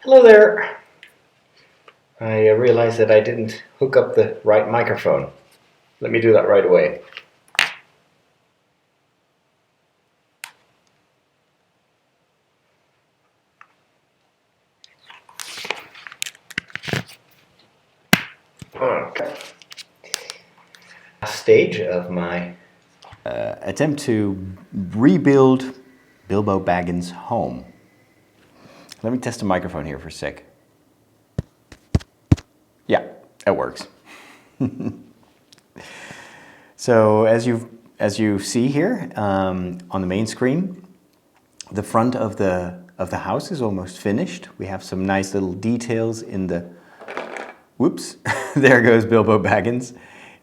Hello there. I realized that I didn't hook up the right microphone. Let me do that right away. Okay. Last stage of my attempt to rebuild Bilbo Baggin's home. Let me test the microphone here for a sec. Yeah, it works. So as you see here on the main screen, the front of the house is almost finished. We have some nice little details in the whoops, there goes Bilbo Baggins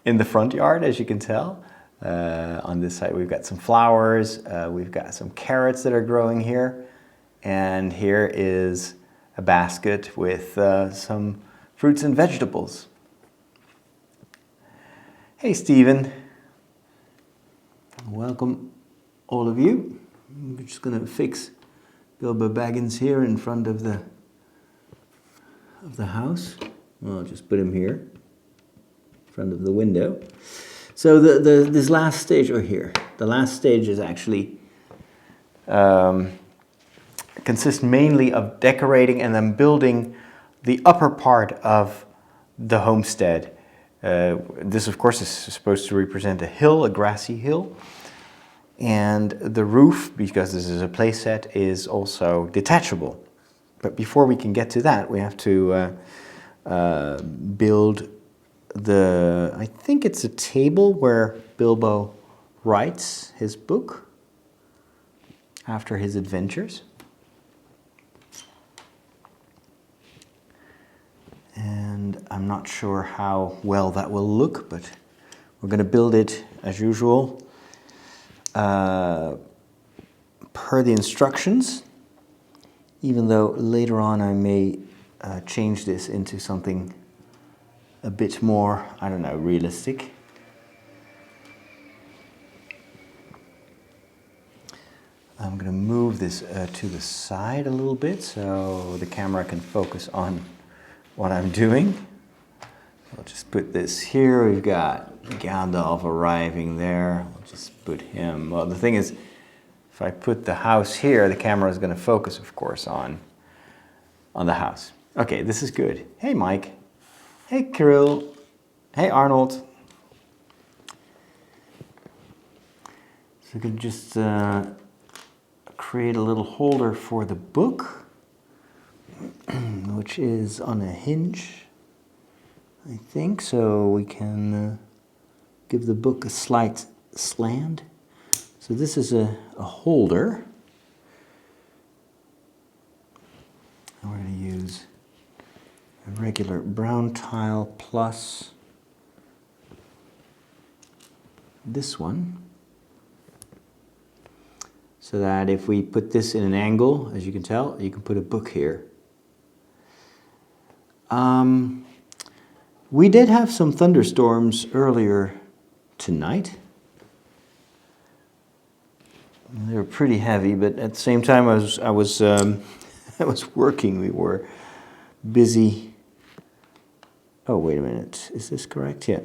in the front yard, as you can tell. On this side we've got some flowers, we've got some carrots that are growing here, and here is a basket with some fruits and vegetables. Hey Stephen, welcome all of you. We're just going to fix Bilbo Baggins here in front of the house. I'll just put him here in front of the window. So this last stage, or here, the last stage is actually consists mainly of decorating and then building the upper part of the homestead. This of course is supposed to represent a hill, a grassy hill. And the roof, because this is a play set, is also detachable. But before we can get to that, we have to build I think it's a table where Bilbo writes his book after his adventures. And I'm not sure how well that will look, but we're going to build it as usual per the instructions, even though later on I may change this into something a bit more, I don't know, realistic. I'm going to move this to the side a little bit so the camera can focus on what I'm doing. I'll just put this here. We've got Gandalf arriving there. I'll just put him. Well, the thing is, if I put the house here, the camera is going to focus, of course, on the house. Okay, this is good. Hey, Mike. Hey, Kirill. Hey, Arnold. So I could just create a little holder for the book, which is on a hinge, I think, so we can give the book a slight slant. So this is a holder. And we're going to use a regular brown tile plus this one, so that if we put this in an angle, as you can tell, you can put a book here. We did have some thunderstorms earlier tonight. They were pretty heavy, but at the same time I was working. We were busy. Oh, wait a minute. Is this correct? Yeah.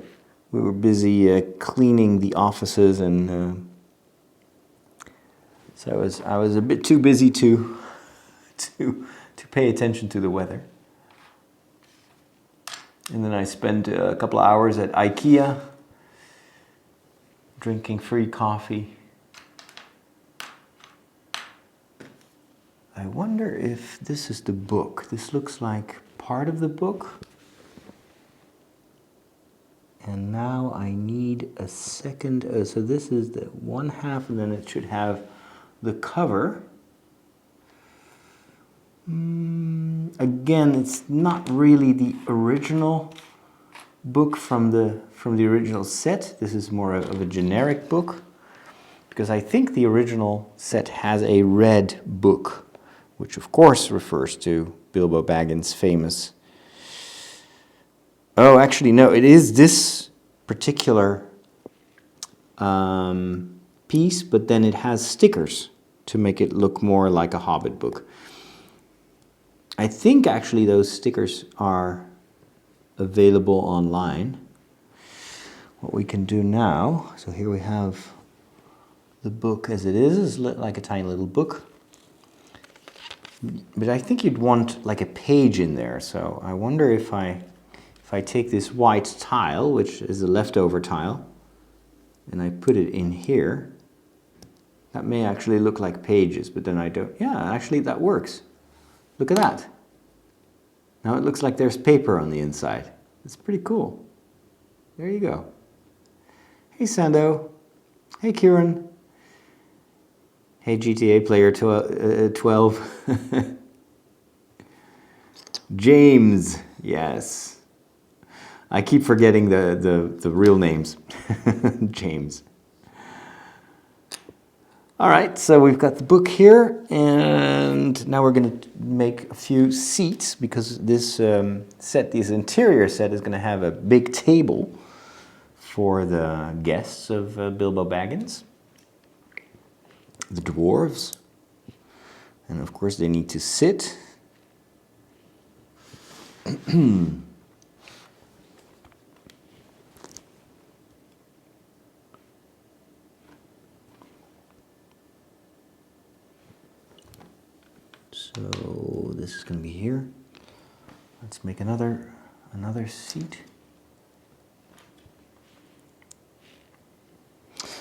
We were busy cleaning the offices, and so I was a bit too busy to pay attention to the weather. And then I spent a couple of hours at IKEA drinking free coffee. I wonder if this is the book. This looks like part of the book. And now I need a second. So this is the one half, and then it should have the cover. Again, it's not really the original book from the original set. This is more of a generic book, because I think the original set has a red book, which of course refers to Bilbo Baggins' famous... Oh, actually no, it is this particular piece, but then it has stickers to make it look more like a Hobbit book. I think actually those stickers are available online. What we can do now, so here we have the book as it is like a tiny little book. But I think you'd want like a page in there, so I wonder if I take this white tile, which is a leftover tile, and I put it in here, that may actually look like pages, but then I don't. Yeah, actually that works. Look at that. Now it looks like there's paper on the inside. It's pretty cool. There you go. Hey Sando. Hey Kieran. Hey GTA player 12. James. Yes. I keep forgetting the real names. James. All right, so we've got the book here, and now we're going to make a few seats because this this interior set is going to have a big table for the guests of Bilbo Baggins, the dwarves, and of course they need to sit. So this is going to be here. Let's make another seat.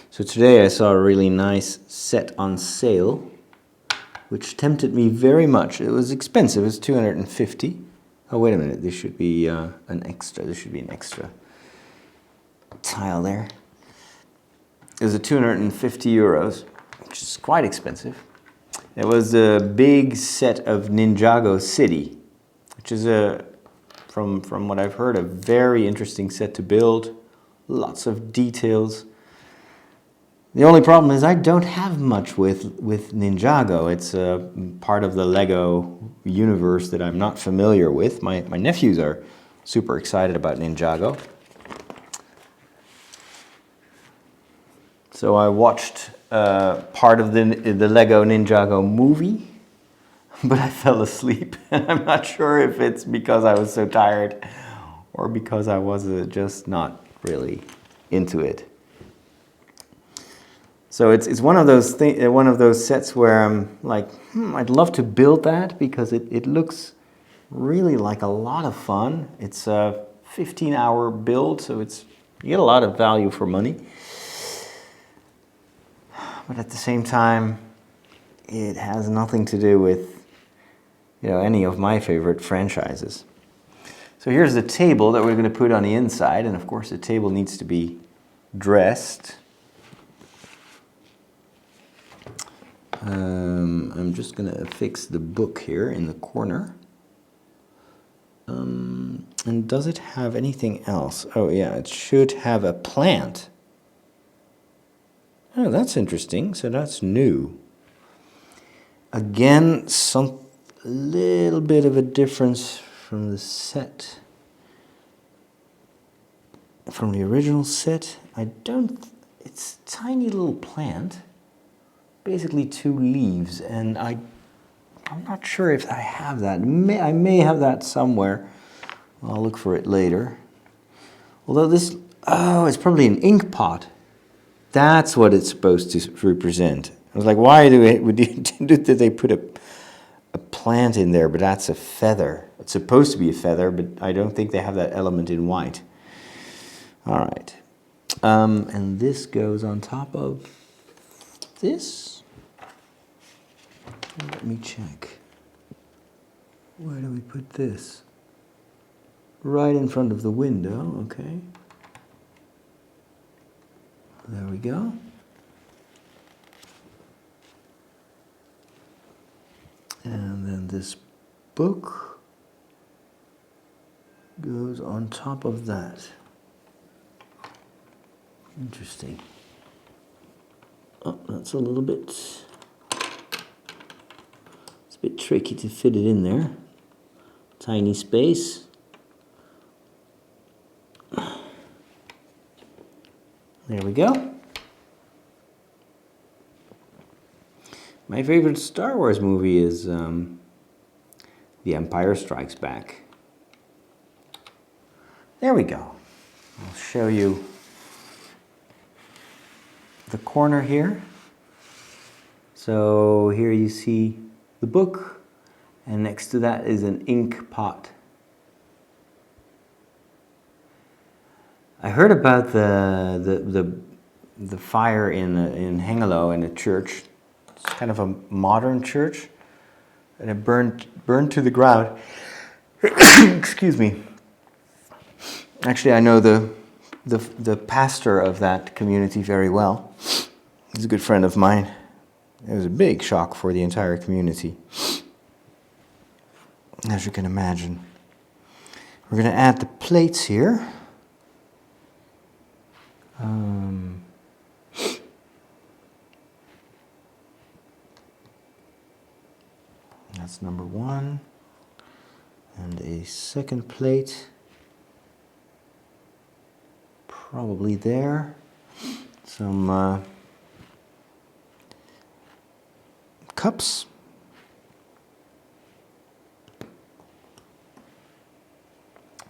So today I saw a really nice set on sale, which tempted me very much. It was expensive. It was $250. Oh wait a minute. This should be an extra. There should be an extra tile there. It was a 250 euros, which is quite expensive. It was a big set of Ninjago City, which is from what I've heard, a very interesting set to build. Lots of details. The only problem is I don't have much with Ninjago. It's a part of the Lego universe that I'm not familiar with. My nephews are super excited about Ninjago. So I watched part of the Lego Ninjago movie, but I fell asleep. I'm not sure if it's because I was so tired or because I was just not really into it. So it's one of those sets where I'm like, I'd love to build that because it looks really like a lot of fun. It's a 15-hour build, so you get a lot of value for money. But at the same time, it has nothing to do with, any of my favorite franchises. So here's the table that we're going to put on the inside, and of course the table needs to be dressed. I'm just going to affix the book here in the corner. And does it have anything else? Oh yeah, it should have a plant. Oh, that's interesting. So that's new. Again, a little bit of a difference from the set. From the original set. It's a tiny little plant. Basically 2 leaves, and I'm not sure if I have that. I may have that somewhere. I'll look for it later. Although it's probably an ink pot. That's what it's supposed to represent. I was like, why did they put a plant in there? But that's a feather. It's supposed to be a feather, but I don't think they have that element in white. All right. And this goes on top of this. Let me check. Where do we put this? Right in front of the window, okay. There we go. And then this book goes on top of that. Interesting. Oh, that's a little bit... It's a bit tricky to fit it in there. Tiny space. There we go. My favorite Star Wars movie is The Empire Strikes Back. There we go. I'll show you the corner here. So here you see the book, and next to that is an ink pot. I heard about the fire in Hengelo in a church. It's kind of a modern church, and it burned to the ground. Excuse me. Actually, I know the pastor of that community very well. He's a good friend of mine. It was a big shock for the entire community, as you can imagine. We're going to add the plates here. That's number one. And a second plate, probably there. Some cups.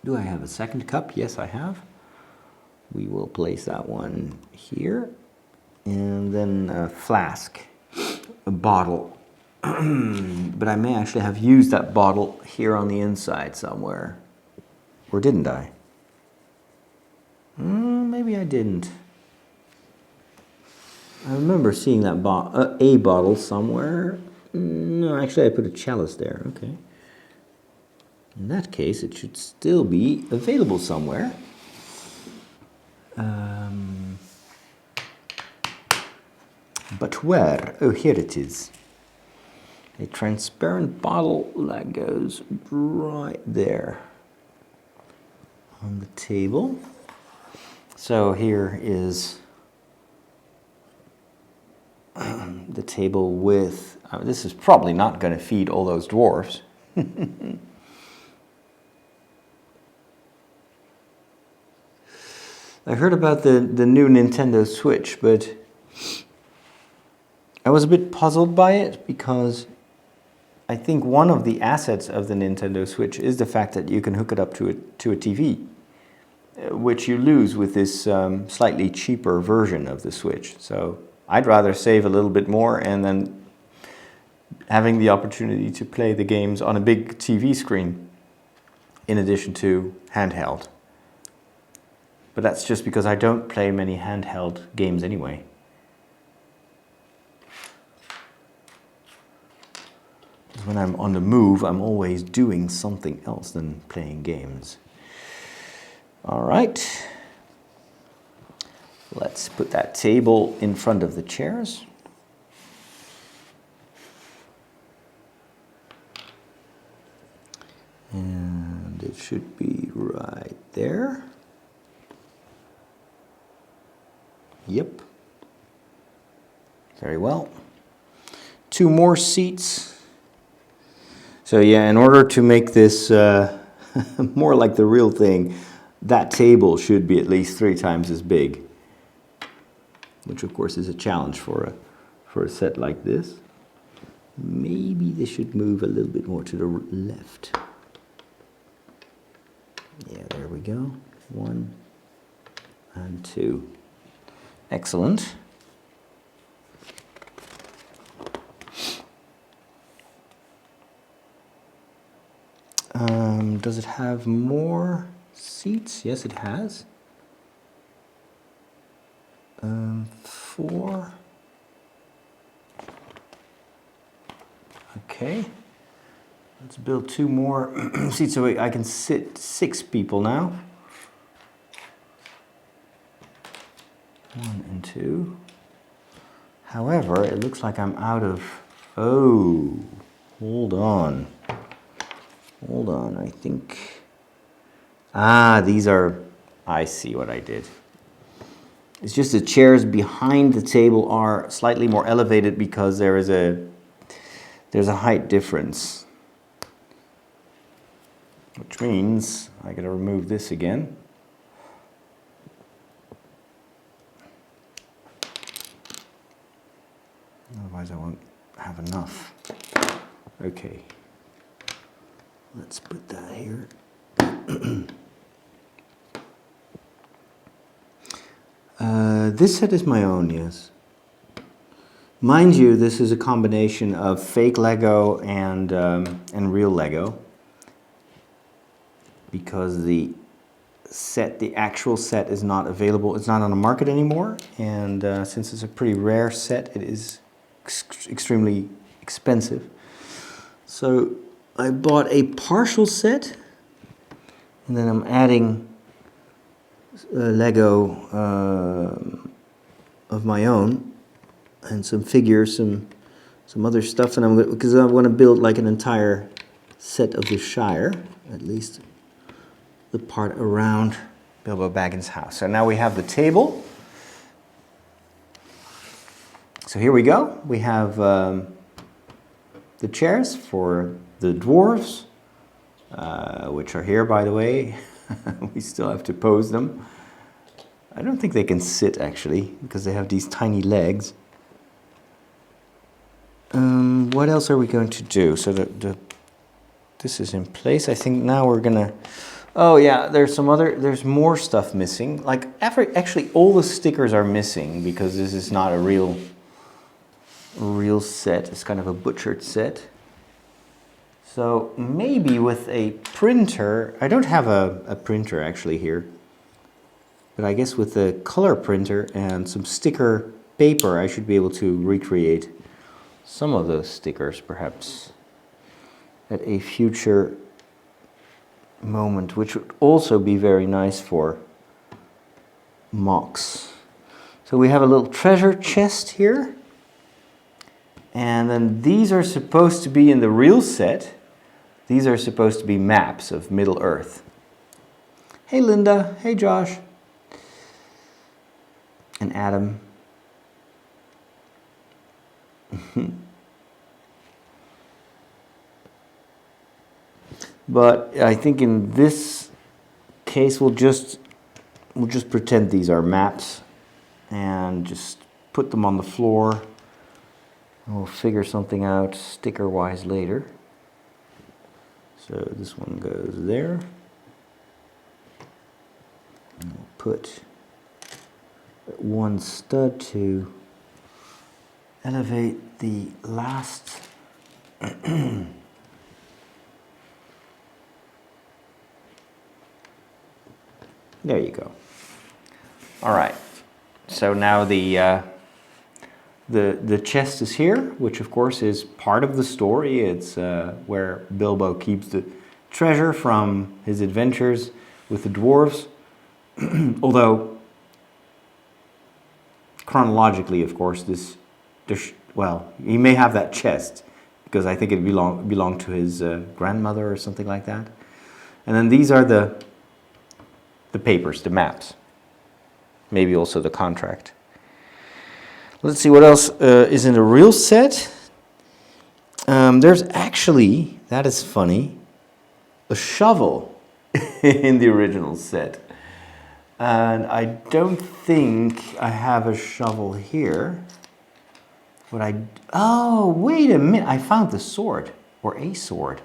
Do I have a second cup? Yes, I have. We will place that one here. And then a flask, a bottle. But I may actually have used that bottle here on the inside somewhere. Or didn't I? Maybe I didn't. I remember seeing that a bottle somewhere. No, actually I put a chalice there. Okay. In that case, it should still be available somewhere. But where? Oh, here it is. A transparent bottle that goes right there on the table. So here is the table with, this is probably not going to feed all those dwarves. I heard about the new Nintendo Switch, but I was a bit puzzled by it because I think one of the assets of the Nintendo Switch is the fact that you can hook it up to a TV, which you lose with this slightly cheaper version of the Switch. So I'd rather save a little bit more and then having the opportunity to play the games on a big TV screen in addition to handheld. But that's just because I don't play many handheld games anyway. When I'm on the move, I'm always doing something else than playing games. All right. Let's put that table in front of the chairs. And it should be right there. Yep. Very well. 2 more seats. So yeah, in order to make this more like the real thing, that table should be at least 3 times as big. Which of course is a challenge for a set like this. Maybe they should move a little bit more to the left. Yeah, there we go. 1 and 2. Excellent. Does it have more seats? Yes, it has. 4. Okay. Let's build 2 more seats so I can sit 6 people now. 1 and 2. However, it looks like I'm out of... Oh, hold on. Hold on, I think... these are... I see what I did. It's just the chairs behind the table are slightly more elevated because there's a height difference. Which means I gotta remove this again. Otherwise I won't have enough. Okay. Let's put that here. This set is my own, yes. Mind you, this is a combination of fake Lego and real Lego, because the actual set is not available. It's not on the market anymore, and since it's a pretty rare set, it is extremely expensive. So I bought a partial set, and then I'm adding Lego of my own, and some figures, some other stuff, and because I want to build like an entire set of the Shire, at least the part around Bilbo Baggin's house. So now we have the table. So here we go. We have the chairs for the dwarves, which are here, by the way. We still have to pose them. I don't think they can sit, actually, because they have these tiny legs. What else are we going to do? So this is in place. I think now we're gonna... Oh yeah, there's more stuff missing. Like, actually all the stickers are missing because this is not a real set. It's kind of a butchered set. So maybe with a printer, I don't have a printer actually here, but I guess with a color printer and some sticker paper, I should be able to recreate some of those stickers perhaps at a future moment, which would also be very nice for mocks. So we have a little treasure chest here, and then these are supposed to be in the real set. These are supposed to be maps of Middle Earth. Hey Linda, hey Josh, and Adam. But I think in this case we'll just pretend these are maps and just put them on the floor. And we'll figure something out sticker-wise later. So this one goes there. And we'll put one stud to elevate the last there you go. All right. So now the chest is here, which of course is part of the story. It's where Bilbo keeps the treasure from his adventures with the dwarves. Although chronologically, of course, well, he may have that chest because I think it belonged to his grandmother or something like that. And then these are the papers, the maps, maybe also the contract. Let's see what else is in the real set. There's actually, that is funny, a shovel in the original set. And I don't think I have a shovel here. But oh, wait a minute, I found the sword, or a sword.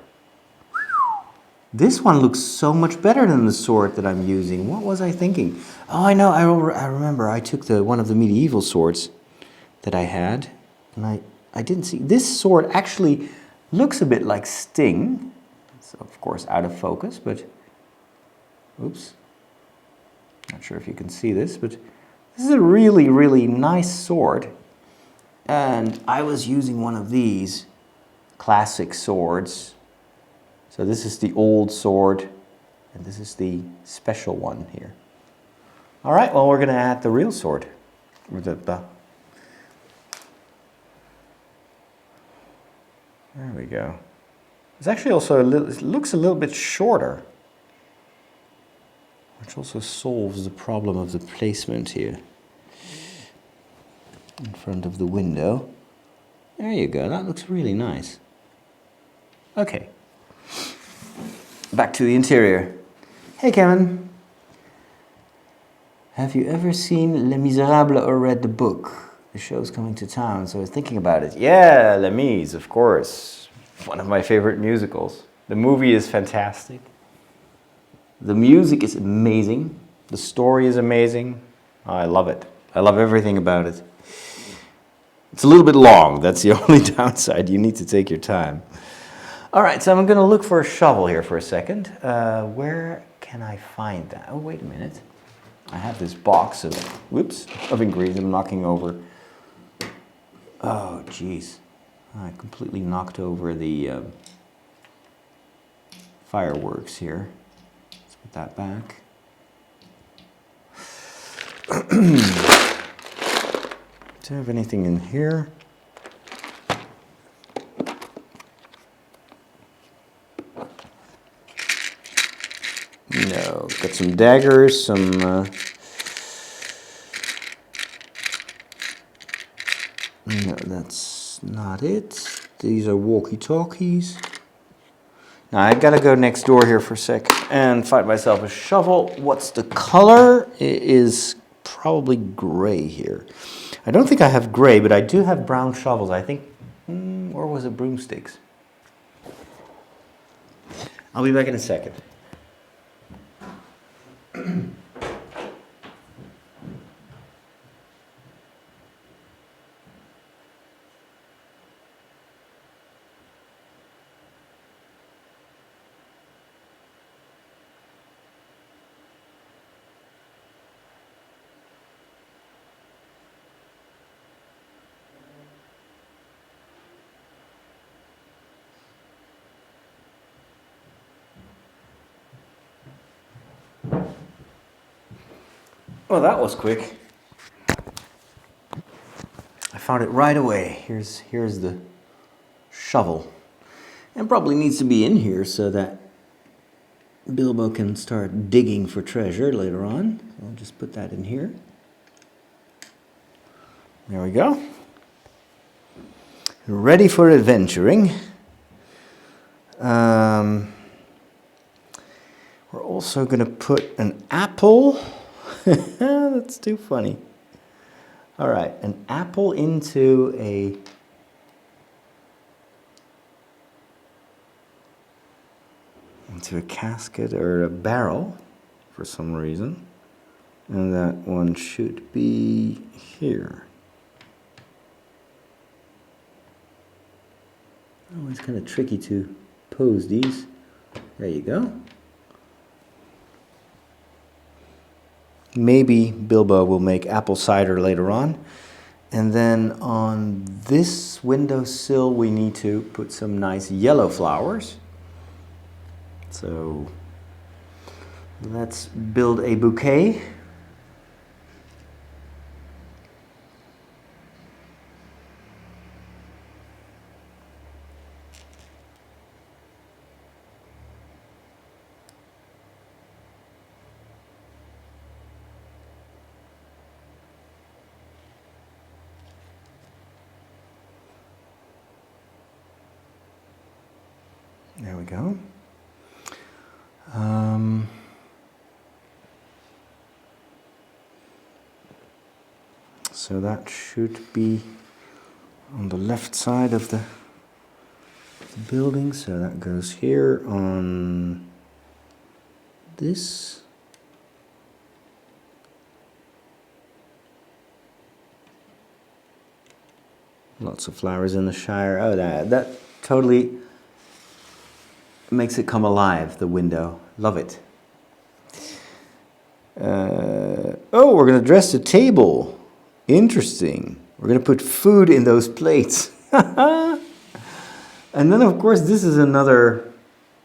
This one looks so much better than the sword that I'm using. What was I thinking? Oh, I know, I remember I took one of the medieval swords that I had, and I didn't see. This sword actually looks a bit like Sting. It's of course out of focus, but oops. Not sure if you can see this, but this is a really, really nice sword. And I was using one of these classic swords. So this is the old sword, and this is the special one here. All right, well, we're going to add the real sword. There we go. It's actually also it looks a little bit shorter, which also solves the problem of the placement here in front of the window. There you go, that looks really nice. Okay, back to the interior. Hey Kevin, have you ever seen Les Miserables or read the book? The show's coming to town, so I was thinking about it. Yeah, Les Mis, of course. One of my favorite musicals. The movie is fantastic. The music is amazing. The story is amazing. I love it. I love everything about it. It's a little bit long. That's the only downside. You need to take your time. All right, so I'm going to look for a shovel here for a second. Where can I find that? Oh, wait a minute. I have this box of, of ingredients I'm knocking over. Oh, jeez. I completely knocked over the fireworks here. Let's put that back. Do I have anything in here? No. Got some daggers, some... No, that's not it. These are walkie-talkies. Now, I gotta go next door here for a sec and find myself a shovel. What's the color? It is probably gray here. I don't think I have gray, but I do have brown shovels, I think. Or was it broomsticks? I'll be back in a second. Well, that was quick. I found it right away. Here's the shovel. And probably needs to be in here so that Bilbo can start digging for treasure later on. I'll just put that in here. There we go. Ready for adventuring. We're also going to put an apple. That's too funny. All right, an apple into a casket or a barrel for some reason. And that one should be here. Oh, it's kind of tricky to pose these. There you go. Maybe Bilbo will make apple cider later on. And then on this windowsill we need to put some nice yellow flowers. So let's build a bouquet. There we go. So that should be on the left side of the building. So that goes here on this. Lots of flowers in the Shire. Oh, that totally makes it come alive, the window. Love it. Oh, we're going to dress the table. Interesting. We're going to put food in those plates. And then, of course, this is another...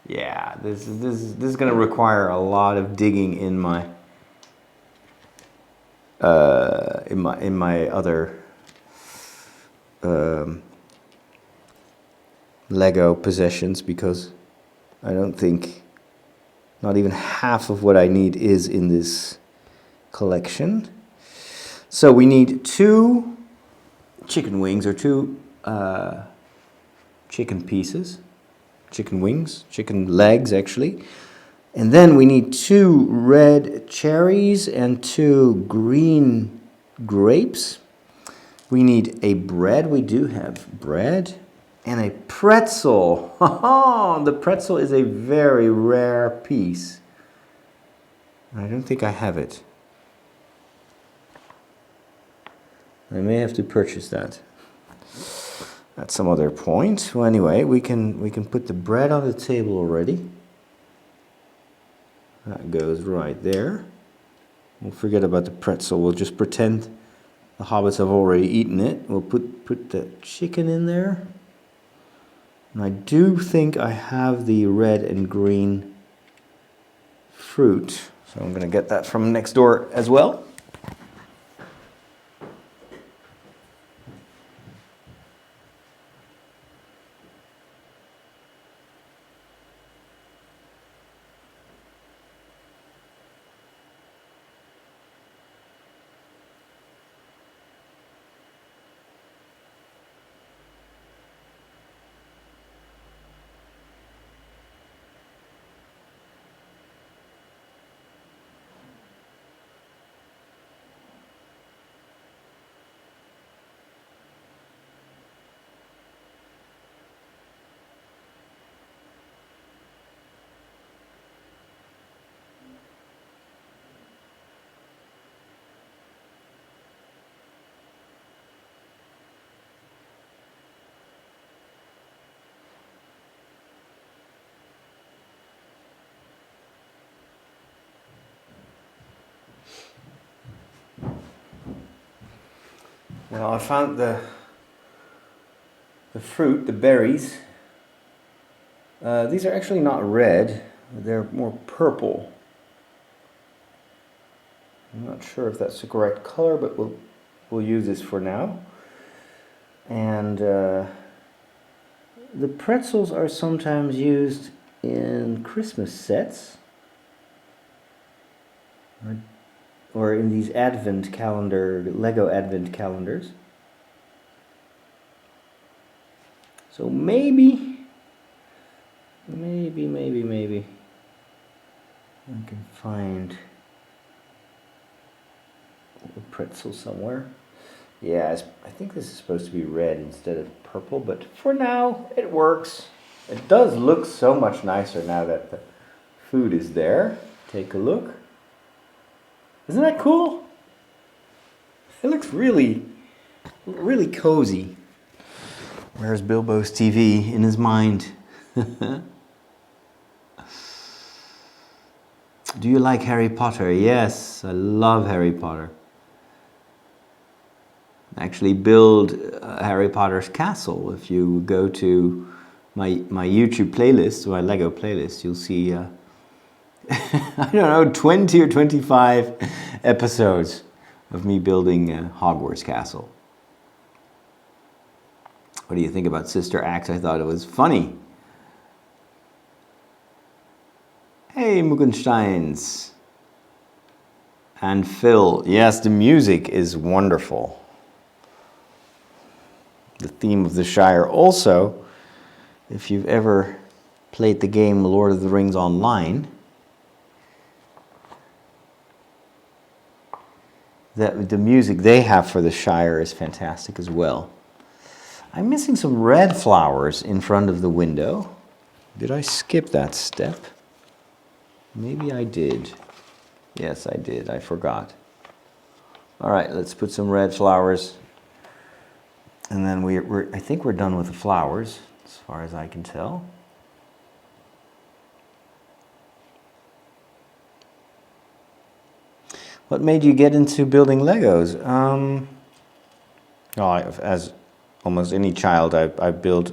Yeah, this is going to require a lot of digging in my other Lego possessions, because I don't think not even half of what I need is in this collection. So we need 2 chicken wings, or 2 chicken pieces, chicken wings, chicken legs actually. And then we need 2 red cherries and 2 green grapes. We need a bread. We do have bread. And a pretzel. The pretzel is a very rare piece. I don't think I have it. I may have to purchase that at some other point. Well, anyway, we can put the bread on the table already. That goes right there. We'll forget about the pretzel. We'll just pretend the hobbits have already eaten it. We'll put the chicken in there. And I do think I have the red and green fruit. So I'm going to get that from next door as well. Well, I found the fruit, the berries. These are actually not red, they're more purple. I'm not sure if that's the correct color, but we'll use this for now. And the pretzels are sometimes used in Christmas sets. Or in these advent calendar, Lego advent calendars. So maybe I can find a pretzel somewhere. Yeah, I think this is supposed to be red instead of purple, but for now it works. It does look so much nicer now that the food is there. Take a look. Isn't that cool? It looks really, really cozy. Where's Bilbo's TV in his mind? Do you like Harry Potter? Yes, I love Harry Potter. Actually build Harry Potter's castle. If you go to my YouTube playlist, my Lego playlist, you'll see I don't know, 20 or 25 episodes of me building Hogwarts Castle. What do you think about Sister Act? I thought it was funny. Hey, Mugensteins. And Phil. Yes, the music is wonderful. The theme of the Shire. Also, if you've ever played the game Lord of the Rings Online, the music they have for the Shire is fantastic as well. I'm missing some red flowers in front of the window. Did I skip that step? Maybe I did. Yes, I did. I forgot. All right, let's put some red flowers. And then I think we're done with the flowers, as far as I can tell. What made you get into building Legos? As almost any child, I built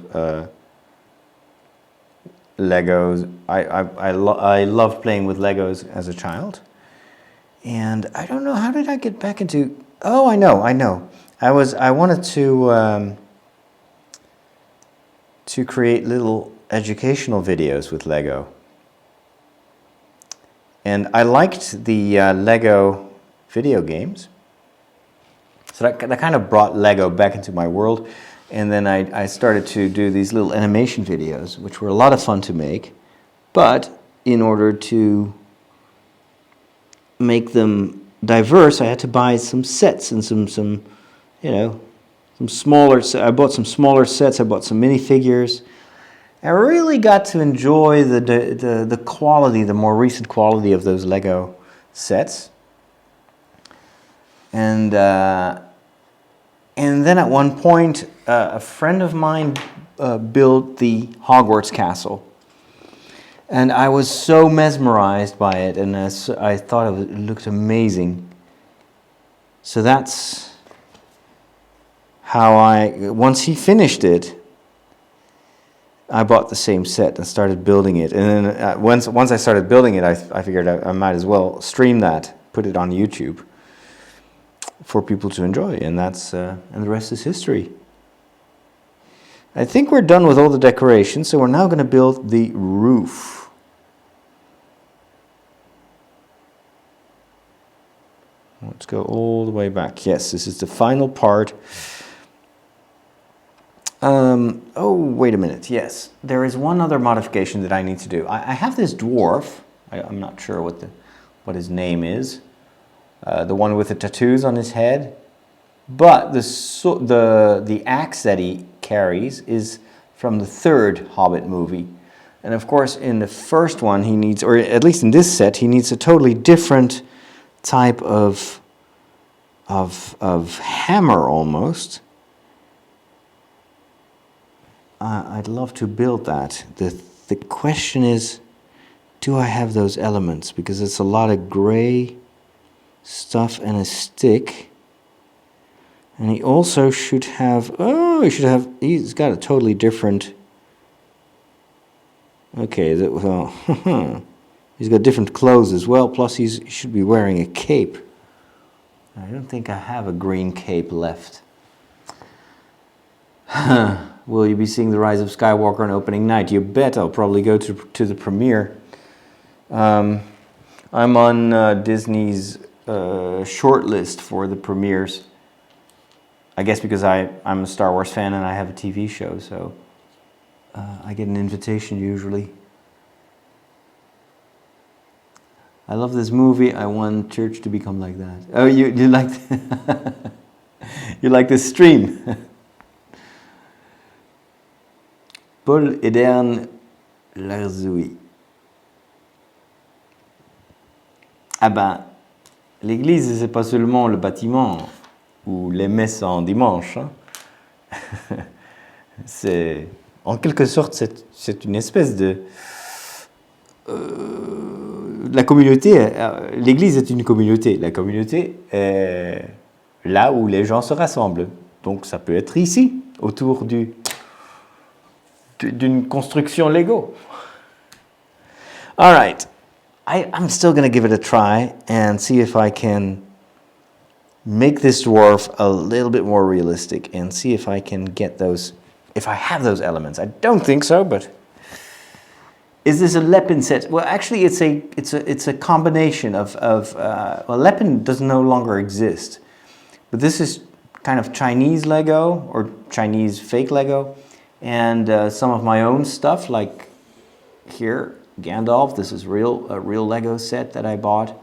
Legos. I loved playing with Legos as a child. And I don't know, how did I get back into... Oh, I know. I wanted to create little educational videos with Lego. And I liked the Lego video games. So that kind of brought Lego back into my world. And then I started to do these little animation videos, which were a lot of fun to make. But in order to make them diverse, I had to buy some sets and some I bought some smaller sets. I bought some minifigures. I really got to enjoy the quality, the more recent quality of those Lego sets. And then at one point, a friend of mine built the Hogwarts castle. And I was so mesmerized by it, and I thought it looked amazing. So that's how once he finished it, I bought the same set and started building it. And then once I started building it, I figured I might as well stream that, put it on YouTube for people to enjoy. And and the rest is history. I think we're done with all the decorations, so we're now going to build the roof. Let's go all the way back. Yes, this is the final part. Oh, wait a minute. Yes, there is one other modification that I need to do. I have this dwarf. I'm not sure what his name is. The one with the tattoos on his head. But the axe that he carries is from the third Hobbit movie. And of course, in the first one, he needs, or at least in this set, he needs a totally different type of hammer almost. I'd love to build that. The question is, do I have those elements? Because it's a lot of gray stuff and a stick. And he also should have, he's got a totally different, okay, he's got different clothes as well, plus he should be wearing a cape. I don't think I have a green cape left. Will you be seeing The Rise of Skywalker on opening night? You bet. I'll probably go to the premiere. I'm on Disney's short list for the premieres. I guess because I'm a Star Wars fan and I have a TV show, so I get an invitation usually. I love this movie. I want church to become like that. Oh, you like you like this stream? Paul Edern Larzoui. Ah ben, l'église, c'est pas seulement le bâtiment où les messes en dimanche. Hein. C'est, en quelque sorte, c'est une espèce de... la communauté, l'église est une communauté. La communauté est là où les gens se rassemblent. Donc ça peut être ici, autour d'une construction Lego. All right. I'm still going to give it a try and see if I can make this dwarf a little bit more realistic and see if I can get those, if I have those elements. I don't think so, but is this a Lepin set? Well, actually, it's a combination of well, Lepin does no longer exist, but this is kind of Chinese Lego or Chinese fake Lego, and some of my own stuff, like here, Gandalf. This is a real Lego set that I bought.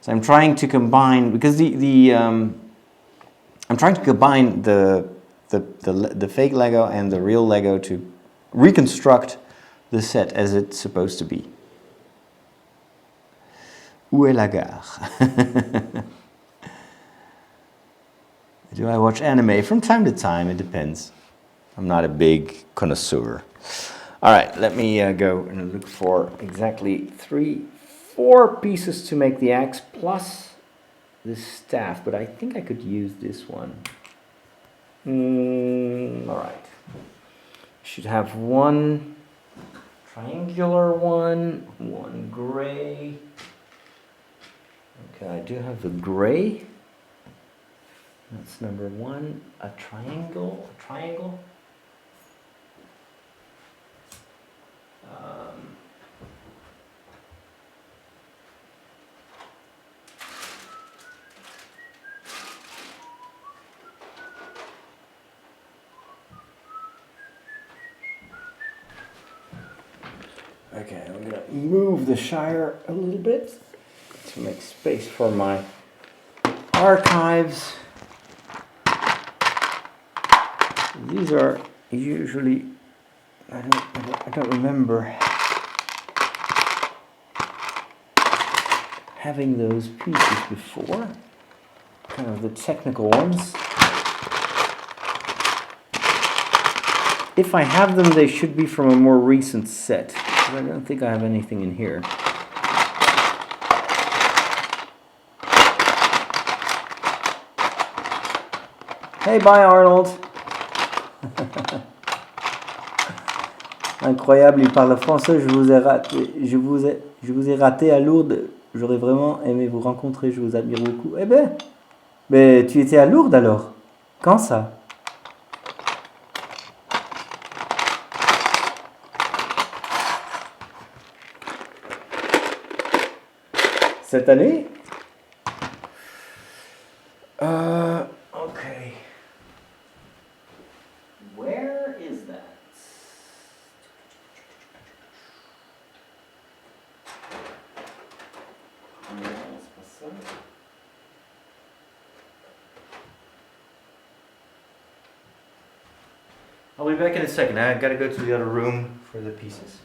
So I'm trying to combine, because I'm trying to combine the fake Lego and the real Lego to reconstruct the set as it's supposed to be. Où est la gare? Do I watch anime? From time to time, it depends. I'm not a big connoisseur. All right, let me go and look for exactly 4 pieces to make the axe plus the staff, but I think I could use this one. All right. Should have one triangular one gray. Okay, I do have the gray. That's number 1. A triangle. Okay, I'm gonna move the Shire a little bit to make space for my archives. these are usually, I don't remember having those pieces before, kind of the technical ones. If I have them, they should be from a more recent set. I don't think I have anything in here. Hey, bye Arnold. Incroyable, il parle français, je vous ai raté à Lourdes. J'aurais vraiment aimé vous rencontrer, je vous admire beaucoup. Eh ben, mais tu étais à Lourdes alors? Quand ça? Cette année? Okay. Where is that? I'll be back in a second. I gotta go to the other room for the pieces.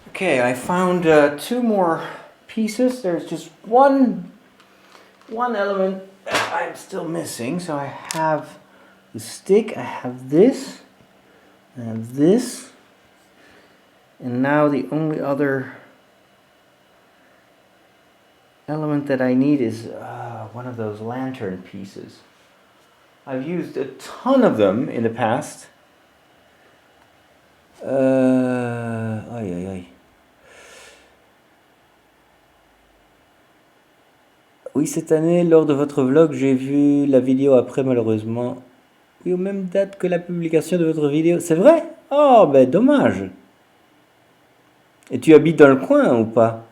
Okay, I found two more pieces. There's just one element that I'm still missing. So I have the stick, I have this, And this. And now the only other element that I need is one of those lantern pieces. I've used a ton of them in the past. Aïe aïe aïe. Oui, cette année, lors de votre vlog, j'ai vu la vidéo après, malheureusement. Oui, aux mêmes dates que la publication de votre vidéo. C'est vrai? Oh, ben dommage. Et tu habites dans le coin ou pas?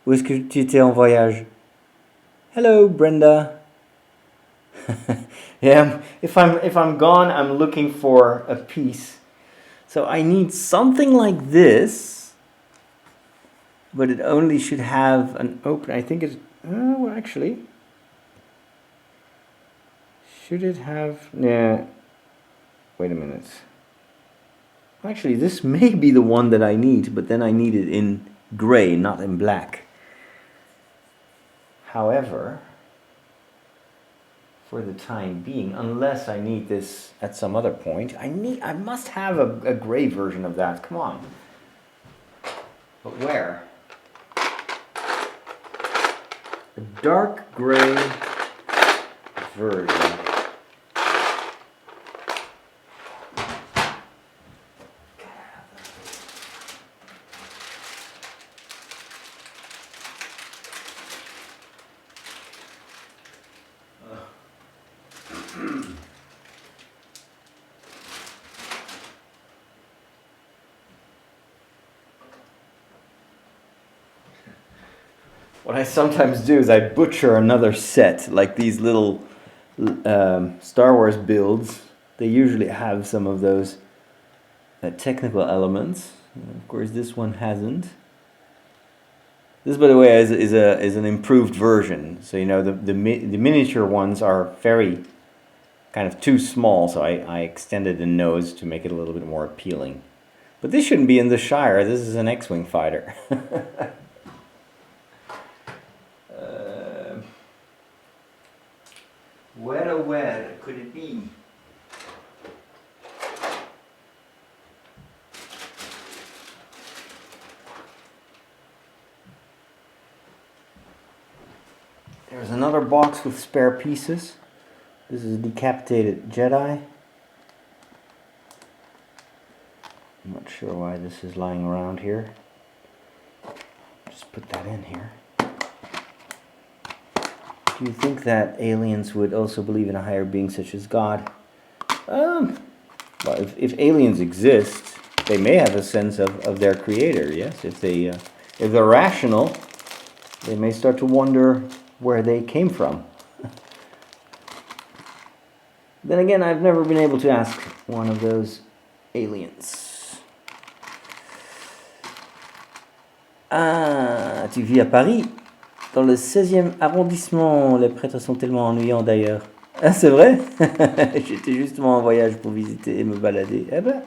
Ou est-ce que tu étais en voyage? Hello, Brenda. Yeah, if I'm gone, I'm looking for a piece. So I need something like this, but it only should have an open. I think it's well, actually, should it have? Yeah. Wait a minute. Actually, this may be the one that I need, but then I need it in gray, not in black. However, for the time being, unless I need this at some other point, I must have a gray version of that. Come on. But where? A dark gray version. What I sometimes do is I butcher another set, like these little Star Wars builds. They usually have some of those technical elements. Of course, this one hasn't. This, by the way, is an improved version. So you know the miniature ones are very kind of too small. So I extended the nose to make it a little bit more appealing. But this shouldn't be in the Shire. This is an X-wing fighter. Where could it be? There's another box with spare pieces. This is a decapitated Jedi. I'm not sure why this is lying around here. Just put that in here. Do you think that aliens would also believe in a higher being such as God? Well, if aliens exist, they may have a sense of their creator, yes? If they're rational, they may start to wonder where they came from. Then again, I've never been able to ask one of those aliens. Ah, tu vis à Paris? Dans le 16e arrondissement, les prêtres sont tellement ennuyants d'ailleurs. Ah, c'est vrai? J'étais justement en voyage pour visiter et me balader. Eh ben,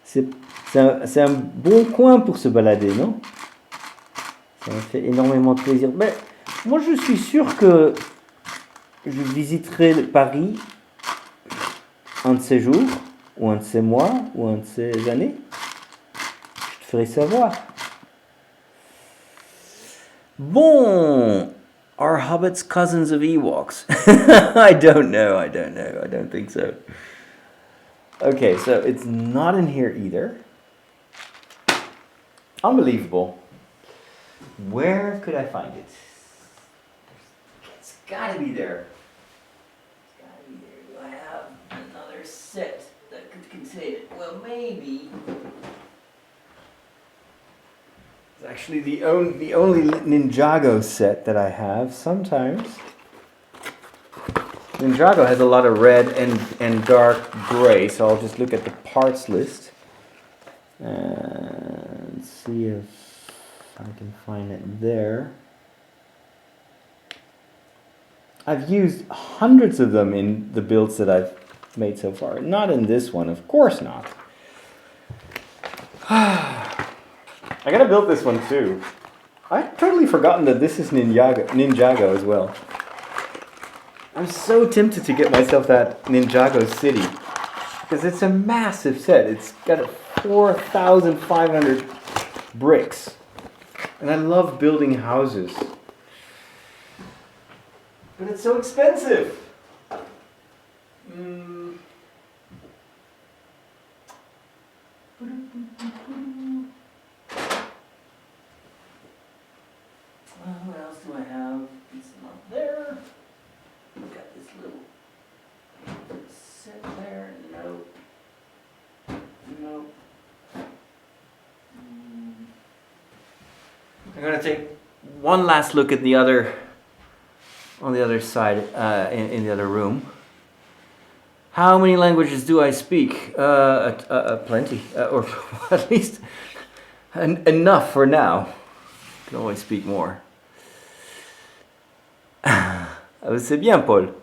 c'est un bon coin pour se balader, non? Ça me fait énormément de plaisir. Mais moi, je suis sûr que je visiterai Paris un de ces jours, ou un de ces mois, ou un de ces années. Je te ferai savoir. Bon, are hobbits cousins of Ewoks? I don't know. I don't think so. Okay, so it's not in here either. Unbelievable. Where could I find it? It's gotta be there. It's gotta be there. Do I have another set that could contain it? Well, maybe. It's actually the only Ninjago set that I have. Sometimes Ninjago has a lot of red and dark gray, so I'll just look at the parts list and see if I can find it there. I've used hundreds of them in the builds that I've made so far. Not in this one, of course not. I gotta build this one too. I've totally forgotten that this is Ninjago as well. I'm so tempted to get myself that Ninjago city. because it's a massive set. It's got 4,500 bricks. And I love building houses. But it's so expensive. What else do I have? It's not there. We've got this little set there. Nope. Nope. I'm going to take one last look at the other, on the other side, in the other room. How many languages do I speak? Plenty, or at least enough for now. I can always speak more. C'est bien, Paul.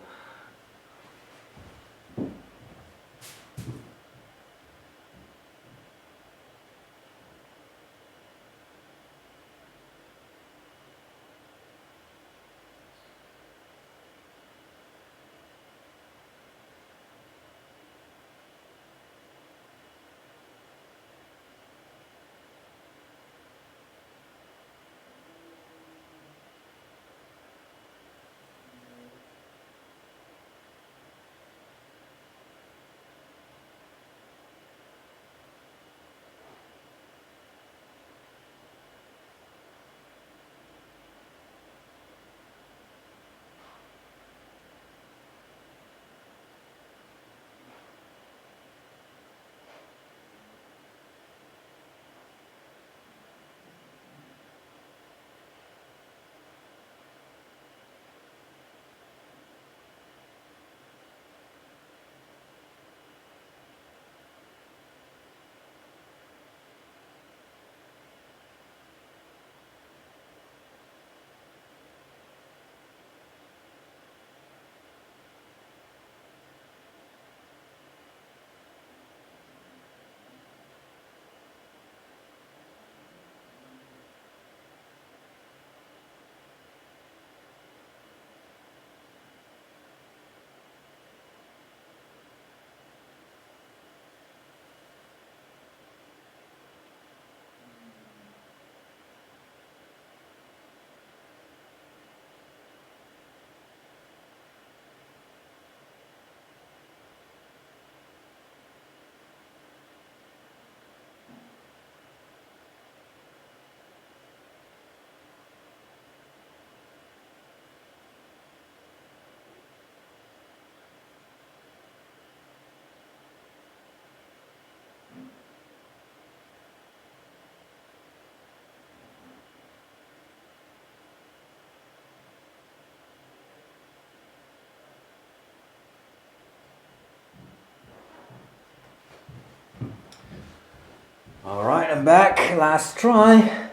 All right, I'm back. Last try.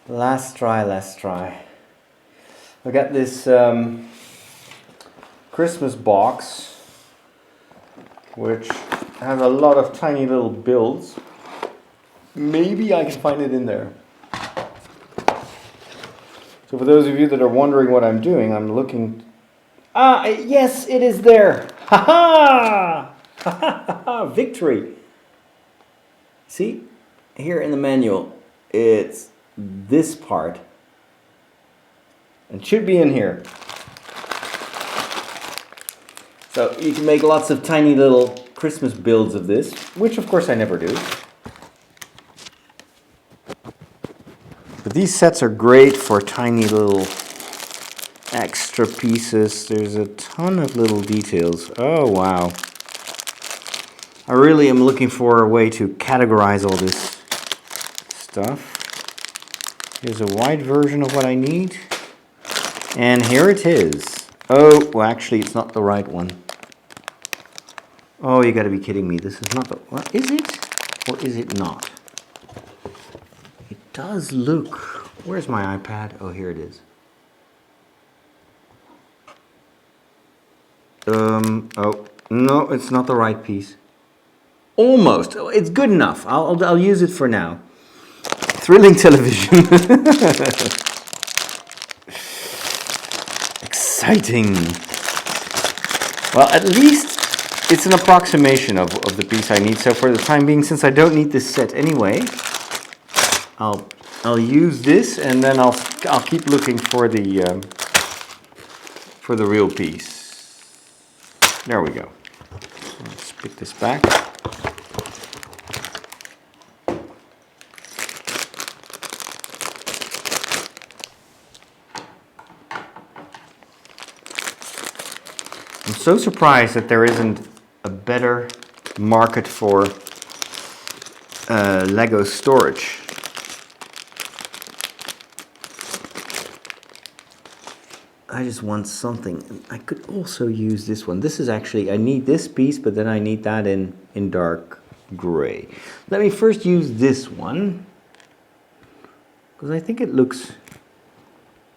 Last try. I got this Christmas box, which has a lot of tiny little builds. Maybe I can find it in there. So for those of you that are wondering what I'm doing, I'm looking. Yes, it is there. Ha ha! Victory! See, here in the manual, it's this part. It should be in here. So you can make lots of tiny little Christmas builds of this, which of course I never do. But these sets are great for tiny little extra pieces. There's a ton of little details. Oh wow. I really am looking for a way to categorize all this stuff. Here's a wide version of what I need. And here it is. Oh, well actually it's not the right one. Oh, you gotta be kidding me. This is not the... What is it? Or is it not? It does look... Where's my iPad? Oh, here it is. Oh, no, it's not the right piece. Almost. It's good enough. I'll use it for now. Thrilling television. Exciting. Well, at least it's an approximation of the piece I need. So for the time being, since I don't need this set anyway, I'll use this, and then I'll keep looking for the real piece. There we go. Let's pick this back. I'm so surprised that there isn't a better market for Lego storage. I just want something. I could also use this one. This is actually, I need this piece, but then I need that in dark gray. Let me first use this one, because I think it looks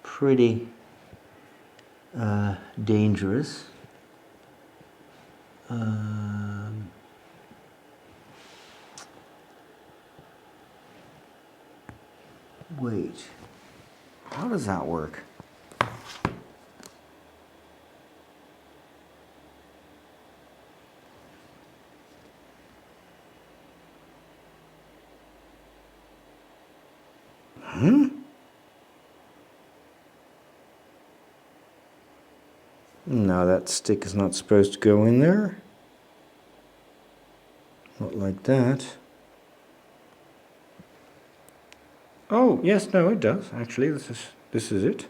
pretty dangerous. Wait, how does that work? No, that stick is not supposed to go in there. Not like that. Oh, yes, no, it does. Actually, this is it.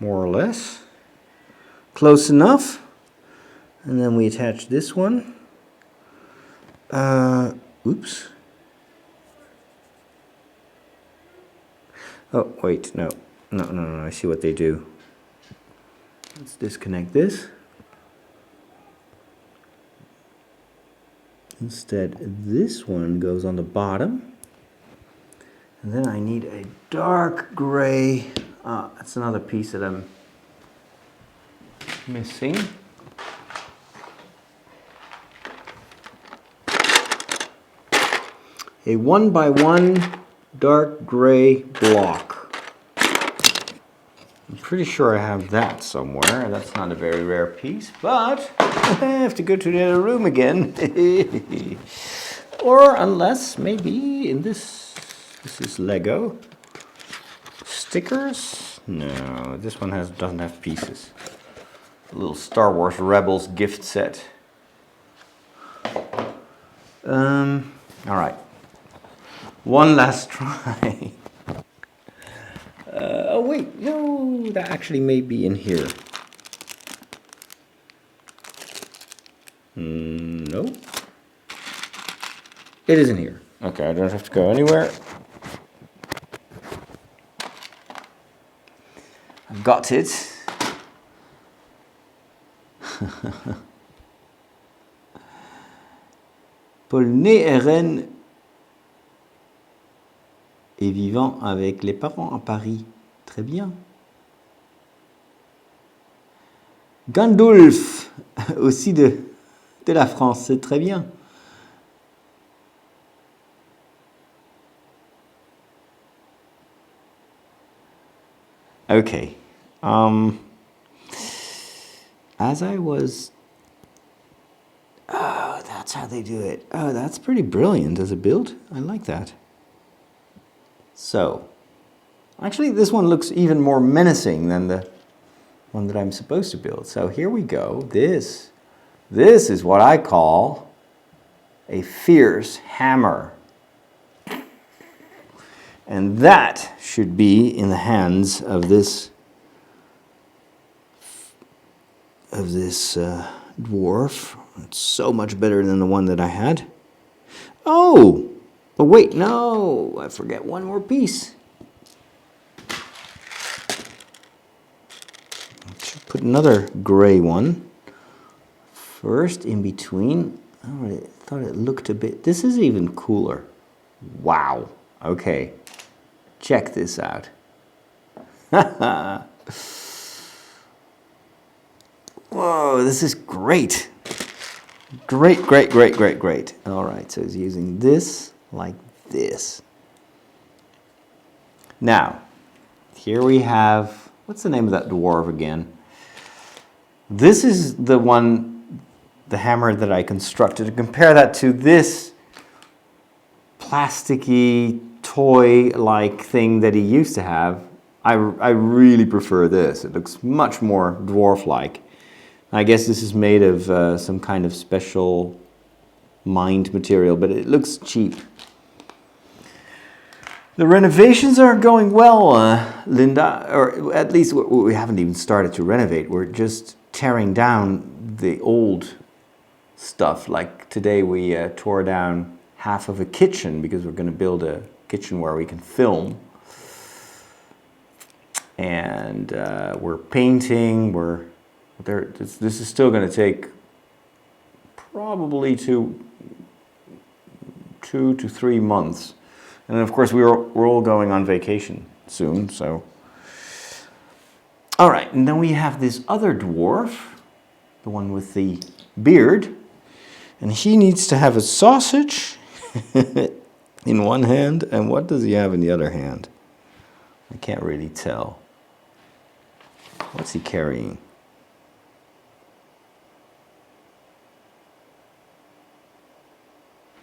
More or less. Close enough. And then we attach this one. Oops. Oh, wait, no. No, I see what they do. Let's disconnect this. Instead, this one goes on the bottom. And then I need a dark gray. That's another piece that I'm missing. A 1x1 dark gray block. I'm pretty sure I have that somewhere. That's not a very rare piece, but I have to go to the other room again. Or unless maybe in this is Lego. Stickers? No, this one doesn't have pieces. A little Star Wars Rebels gift set. All right. One last try. Oh wait, no, that actually may be in here. No. It is in here. Okay, I don't have to go anywhere. I've got it. Paul né et Rennes et vivant avec les parents à Paris. Très bien. Gandulf, aussi de la France, c'est très bien. Okay. As I was... Oh, that's how they do it. Oh, that's pretty brilliant as a build. I like that. So, actually this one looks even more menacing than the one that I'm supposed to build. So here we go. This is what I call a fierce hammer. And that should be in the hands of this dwarf. It's so much better than the one that I had. Oh, but wait, no, I forget one more piece. Let's put another gray one first in between. I thought it looked a bit, this is even cooler. Wow, okay, check this out. Whoa, this is great. Great. All right, so it's using this like this. Now, here we have, what's the name of that dwarf again? This is the one, the hammer that I constructed. To compare that to this plasticky toy-like thing that he used to have, I really prefer this. It looks much more dwarf-like. I guess this is made of some kind of special mined material, but it looks cheap. The renovations are going well, Linda, or at least we haven't even started to renovate. We're just tearing down the old stuff. Like today we tore down half of a kitchen because we're going to build a kitchen where we can film. And we're painting, this is still going to take probably 2 to 3 months. And of course, we're all going on vacation soon, so. All right, and then we have this other dwarf, the one with the beard, and he needs to have a sausage in one hand, and what does he have in the other hand? I can't really tell. What's he carrying?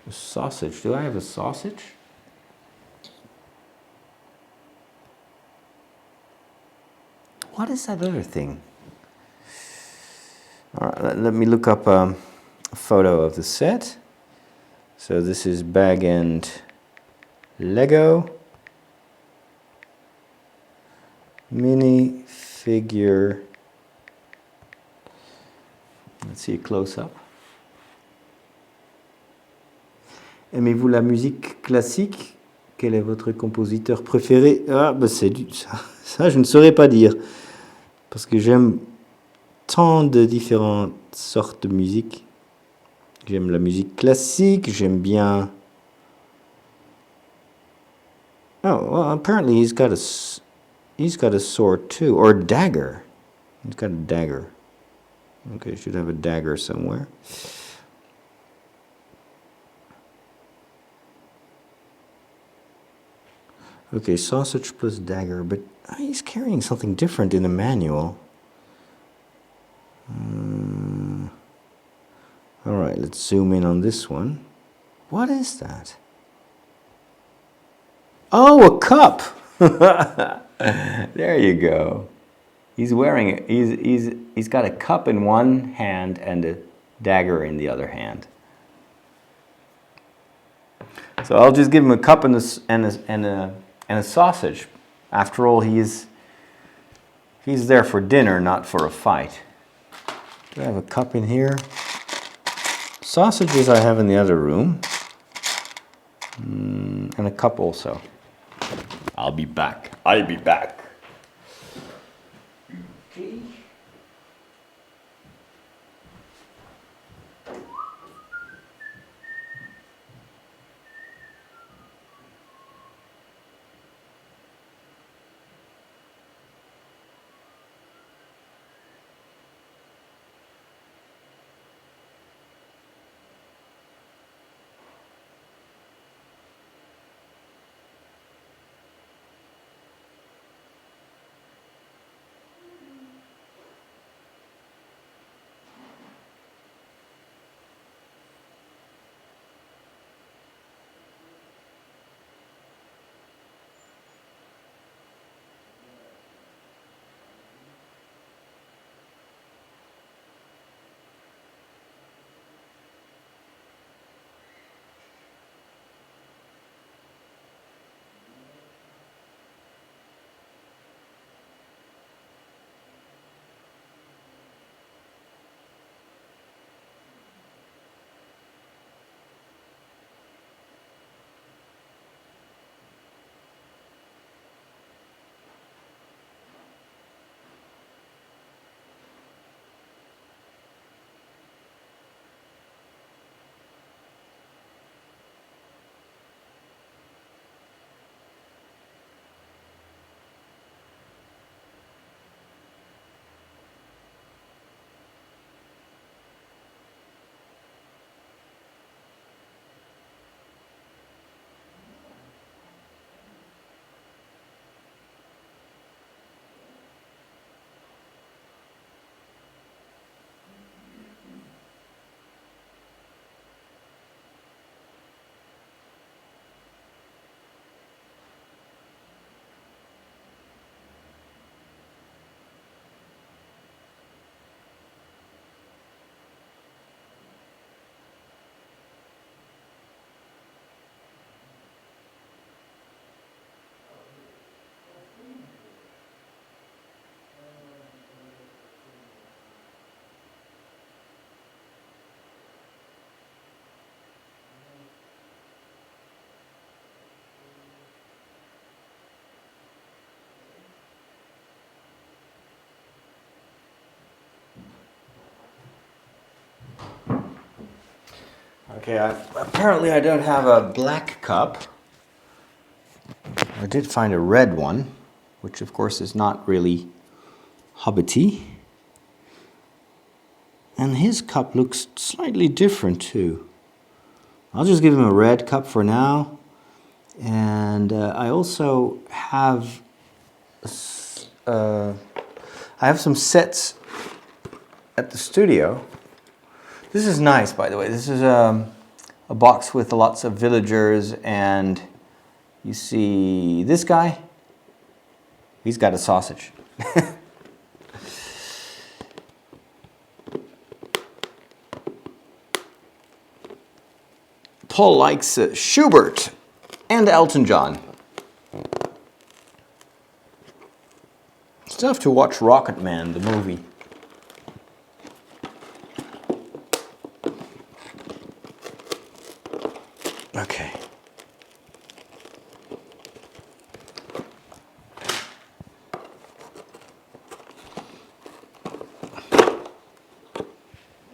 A sausage. Do I have a sausage? What is that other thing? All right, let me look up a photo of the set. So this is Baggin Lego mini figure. Let's see a close-up. Aimez-vous la musique classique? Quel est votre compositeur préféré? Ah, bah c'est ça, je ne saurais pas dire. Parce que j'aime tant de différentes sortes de musique. J'aime la musique classique, j'aime bien... Oh, well, apparently he's got a sword too, or a dagger. He's got a dagger. Okay, should have a dagger somewhere. Okay, sausage plus dagger, but he's carrying something different in the manual. All right, let's zoom in on this one. What is that? Oh, a cup! There you go. He's wearing it. He's got a cup in one hand and a dagger in the other hand. So I'll just give him a cup and a sausage. After all, he's there for dinner, not for a fight. Do I have a cup in here? Sausages I have in the other room. And a cup also. I'll be back. I'll be back. Okay. Okay, apparently I don't have a black cup. I did find a red one, which of course is not really hobbity. And his cup looks slightly different too. I'll just give him a red cup for now. And I also have some sets at the studio. This is nice, by the way. This is a box with lots of villagers, and you see this guy. He's got a sausage. Paul likes Schubert and Elton John. Still have to watch Rocket Man, the movie. Okay.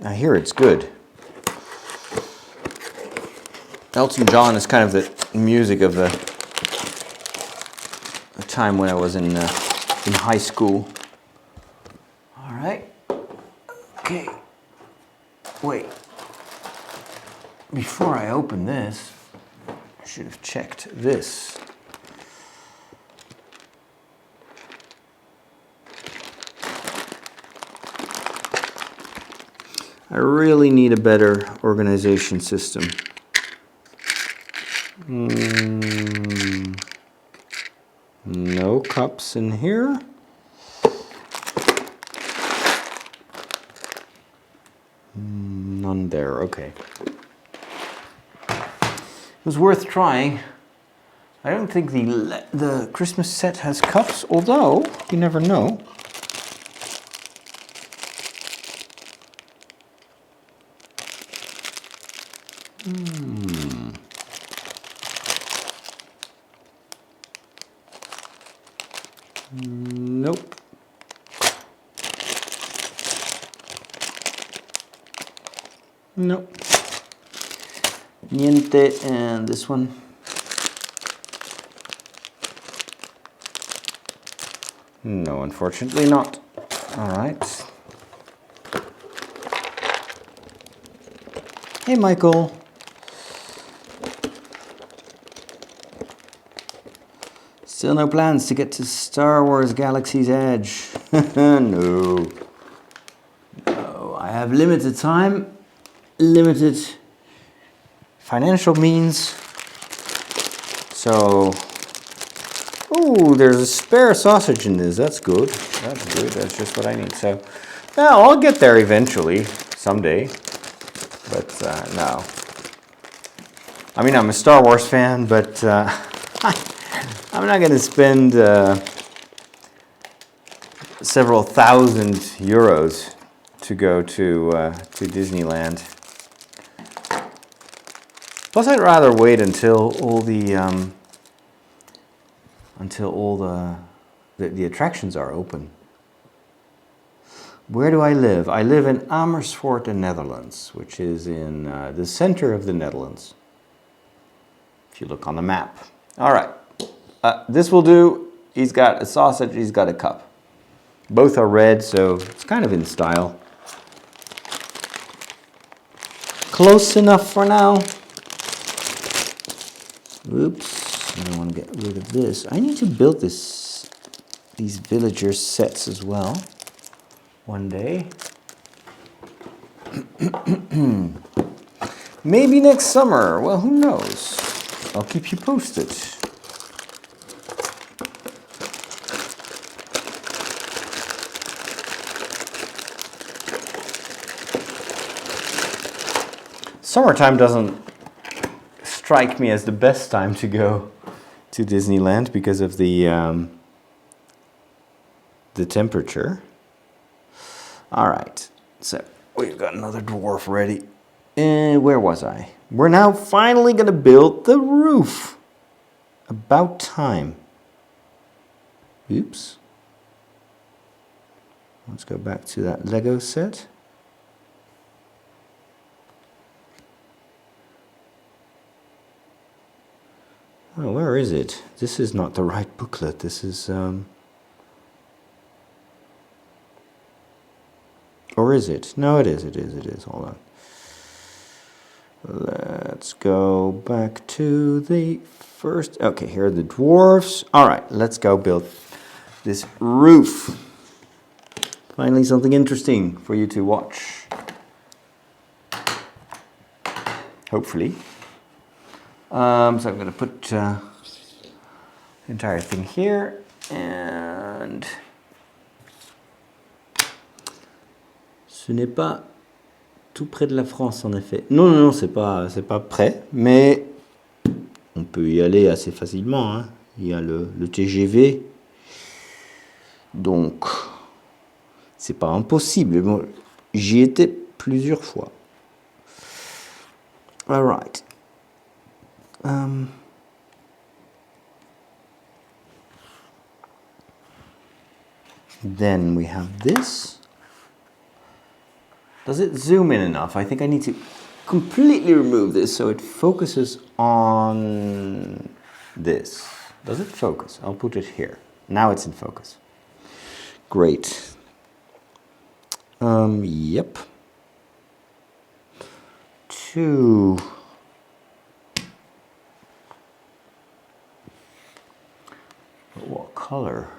I hear it's good. Elton John is kind of the music of the time when I was in high school. All right. Okay. Wait. Before I open this, I should have checked this. I really need a better organization system. No cups in here. None there, okay. It was worth trying. I don't think the Christmas set has cups, although you never know. Nope. Nope. Niente, and this one. No, unfortunately not. All right. Hey, Michael. Still no plans to get to Star Wars Galaxy's Edge. No. No, I have limited time, limited financial means. So, ooh, there's a spare sausage in this. That's good. That's good. That's just what I need. So, now I'll get there eventually, someday. But no. I mean, I'm a Star Wars fan, but I'm not going to spend several thousand euros to go to Disneyland. Plus, I'd rather wait until all the attractions are open. Where do I live? I live in Amersfoort, the Netherlands, which is in the center of the Netherlands. If you look on the map. All right. This will do. He's got a sausage, he's got a cup. Both are red, so it's kind of in style. Close enough for now. Oops, I don't want to get rid of this. I need to build these villager sets as well one day. Maybe next summer. Well, who knows? I'll keep you posted. Summertime doesn't strike me as the best time to go to Disneyland because of the temperature. All right, so we've got another dwarf ready. Where was I? We're now finally going to build the roof. About time. Oops. Let's go back to that Lego set. Oh, where is it? This is not the right booklet. This is... Or is it? No, it is. Hold on. Let's go back to the first... Okay, here are the dwarfs. All right, let's go build this roof. Finally, something interesting for you to watch. Hopefully. So I'm going to put the entire thing here, and ce n'est pas tout près de la France en effet. Non, non, non, c'est pas près, mais on peut y aller assez facilement, hein. Il y a le TGV, donc c'est pas impossible. Bon, j'y étais plusieurs fois. All right. Then we have this. Does it zoom in enough? I think I need to completely remove this so it focuses on this. Does it focus? I'll put it here. Now it's in focus. Great. Yep. 2. What color?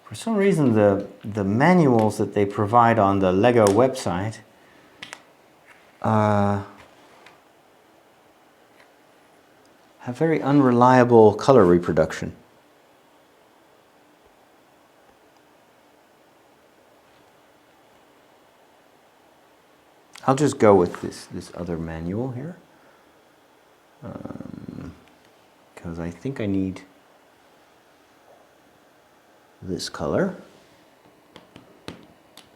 For some reason, the manuals that they provide on the Lego website have very unreliable color reproduction. I'll just go with this other manual here, because I think I need this color,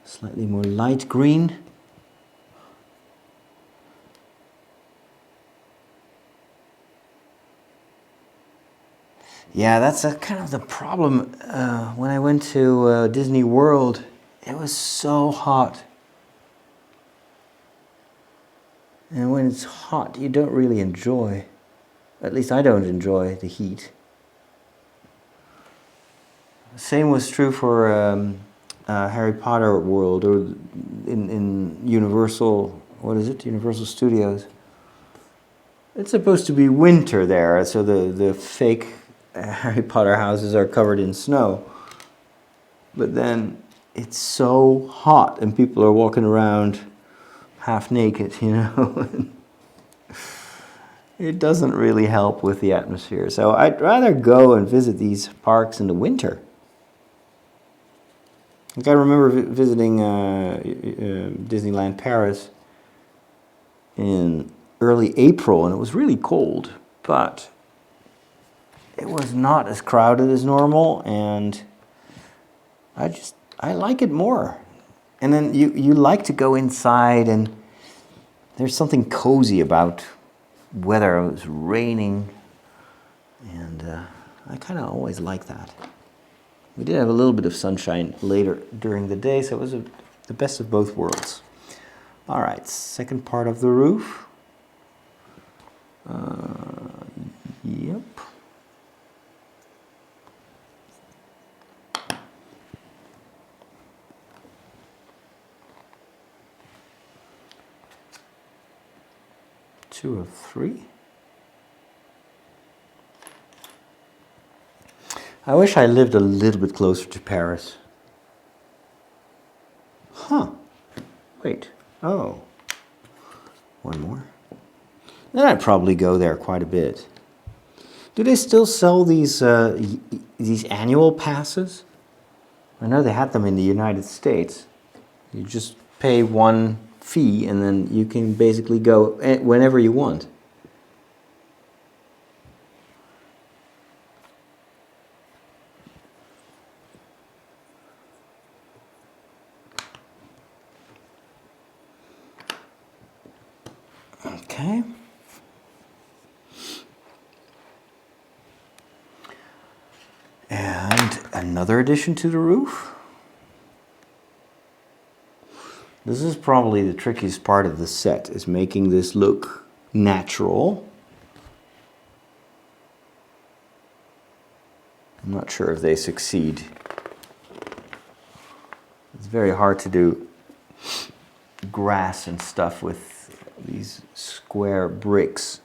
slightly more light green. Yeah, that's kind of the problem. When I went to Disney World, it was so hot. And when it's hot, you don't really enjoy, at least I don't enjoy the heat. Same was true for Harry Potter World, or in Universal, what is it, Universal Studios. It's supposed to be winter there, so the fake Harry Potter houses are covered in snow. But then it's so hot and people are walking around half naked, you know. It doesn't really help with the atmosphere. So I'd rather go and visit these parks in the winter. Like I remember visiting Disneyland Paris in early April, and it was really cold, but it was not as crowded as normal, and I like it more. And then you like to go inside, and there's something cozy about whether it was raining, and I kind of always like that. We did have a little bit of sunshine later during the day, so it was the best of both worlds. All right, second part of the roof. Yep. Two of 3. I wish I lived a little bit closer to Paris. Huh. Wait. Oh. One more. Then I'd probably go there quite a bit. Do they still sell these annual passes? I know they had them in the United States. You just pay one fee and then you can basically go whenever you want. Okay. And another addition to the roof. This is probably the trickiest part of the set, is making this look natural I'm not sure if they succeed. It's very hard to do grass and stuff with these square bricks.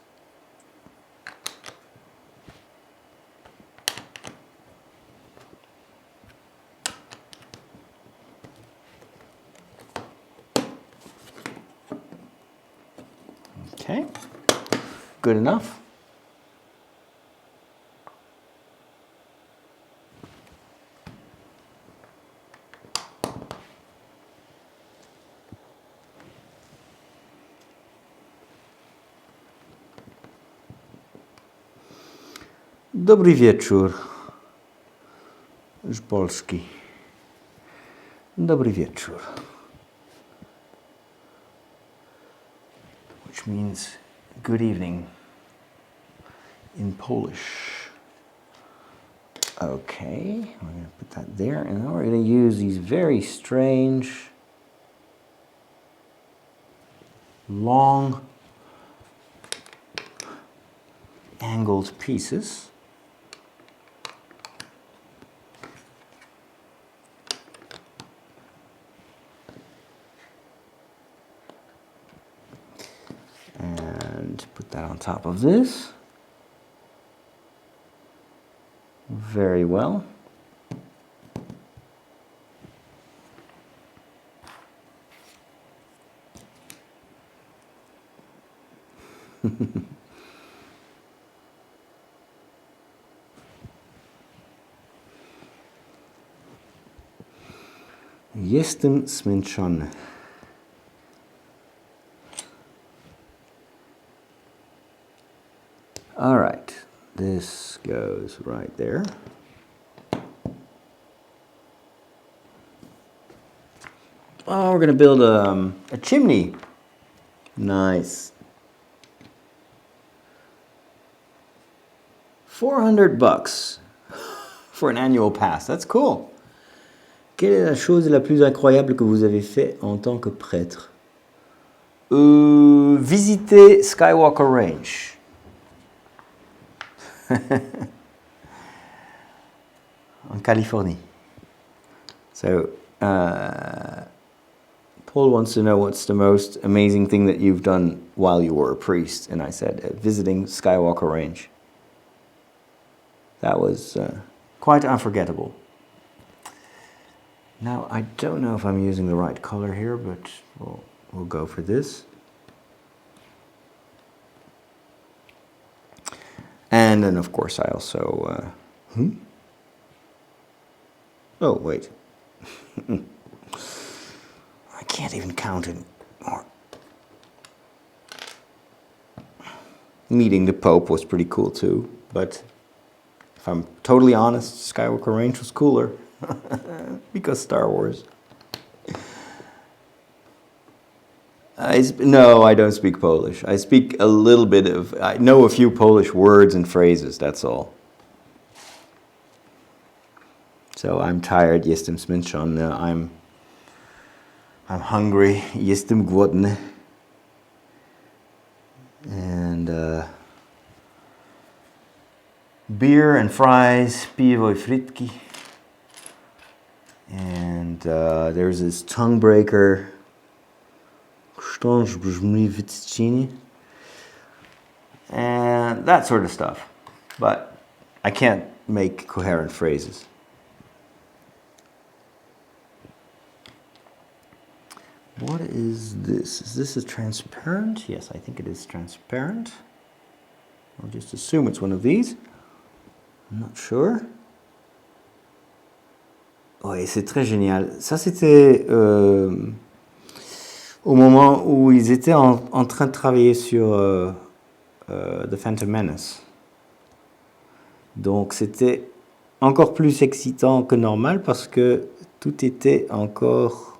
Okay, good enough. Dobry wieczór z Polski. Dobry wieczór. Which means good evening in Polish. Okay, we're going to put that there, and now we're going to use these very strange, long, angled pieces. And put that on top of this. Very well. Jestem zmęczony. All right, this goes right there. Oh, we're gonna build a chimney. Nice. $400 for an annual pass. That's cool. Quelle est la chose la plus incroyable que vous avez fait en tant que prêtre? Visiter Skywalker Range. En Californie. So, Paul wants to know what's the most amazing thing that you've done while you were a priest. And I said, visiting Skywalker Range. That was quite unforgettable. Now, I don't know if I'm using the right color here, but we'll go for this. And then, of course, I also... Oh, wait. I can't even count anymore. Meeting the Pope was pretty cool, too. But if I'm totally honest, Skywalker Range was cooler. Because Star Wars. No, I don't speak Polish. I speak a little bit of... I know a few Polish words and phrases, that's all. So I'm tired, jestem zmęczony. I'm hungry, jestem głodny. And beer and fries, piwo I frytki. And there's this tongue breaker. And that sort of stuff. But I can't make coherent phrases. What is this? Is this a transparent? Yes, I think it is transparent. I'll just assume it's one of these. I'm not sure. Oui, c'est très génial. Ça, c'était au moment où ils étaient en train de travailler sur The Phantom Menace. Donc, c'était encore plus excitant que normal parce que tout était encore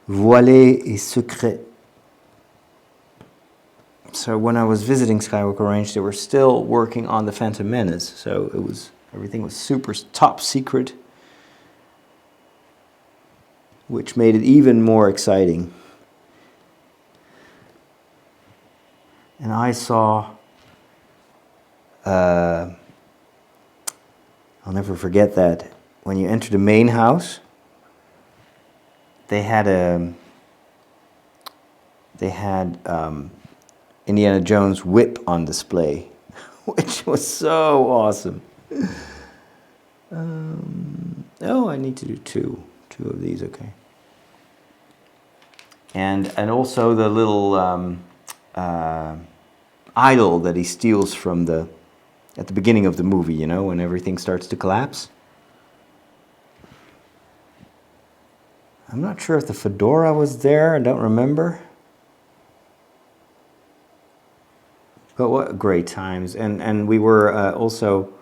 voilé et secret. So when I was visiting Skywalker Range, they were still working on The Phantom Menace. So everything was super top secret, which made it even more exciting. And I saw I'll never forget that. When you enter the main house, they had Indiana Jones whip on display, which was so awesome. Oh, I need to do two of these, okay. And also the little idol that he steals from at the beginning of the movie, you know, when everything starts to collapse. I'm not sure if the fedora was there, I don't remember. But what great times. And we were also